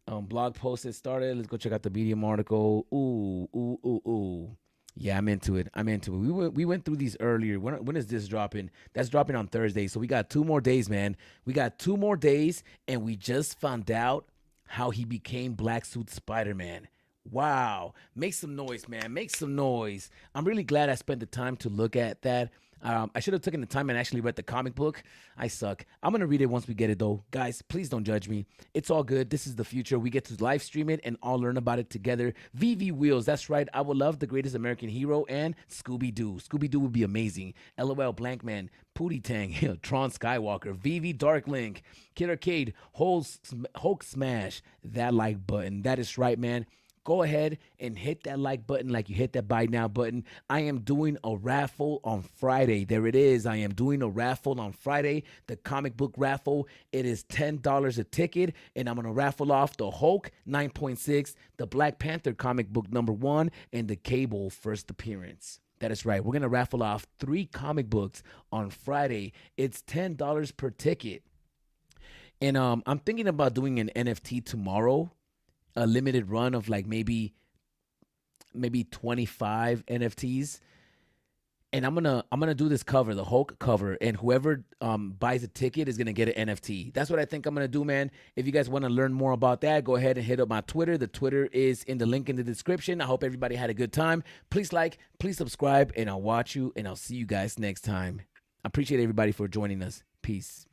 Blog post has started. Let's go check out the Medium article. Ooh. Yeah, I'm into it. We went through these earlier. When is this dropping? That's dropping on Thursday. So we got 2 more days, man. We got 2 more days, and we just found out how he became Black Suit Spider-Man. Wow. Make some noise, man. Make some noise. I'm really glad I spent the time to look at that. I should have taken the time and actually read the comic book. I suck. I'm going to read it once we get it, though. Guys, please don't judge me. It's all good. This is the future. We get to live stream it and all learn about it together. VV Wheels. That's right. I would love The Greatest American Hero and Scooby-Doo. Scooby-Doo would be amazing. LOL Blankman, Pootie Tang, Tron Skywalker, VV Dark Link, Kid Arcade, Hulk Smash. That like button. That is right, man. Go ahead and hit that like button like you hit that buy now button. I am doing a raffle on Friday. There it is. I am doing a raffle on Friday, the comic book raffle. It is $10 a ticket, and I'm going to raffle off the Hulk 9.6, the Black Panther comic book #1, and the Cable first appearance. That is right. We're going to raffle off 3 comic books on Friday. It's $10 per ticket. And I'm thinking about doing an NFT tomorrow. A limited run of like maybe 25 NFTs, and I'm gonna do this cover, the Hulk cover, and whoever buys a ticket is gonna get an NFT. That's what I think I'm gonna do, man. If you guys want to learn more about that, go ahead and hit up my Twitter. The Twitter is in the link in the description. I hope everybody had a good time. Please like, please subscribe, and I'll watch you, and I'll see you guys next time. I appreciate everybody for joining us. Peace.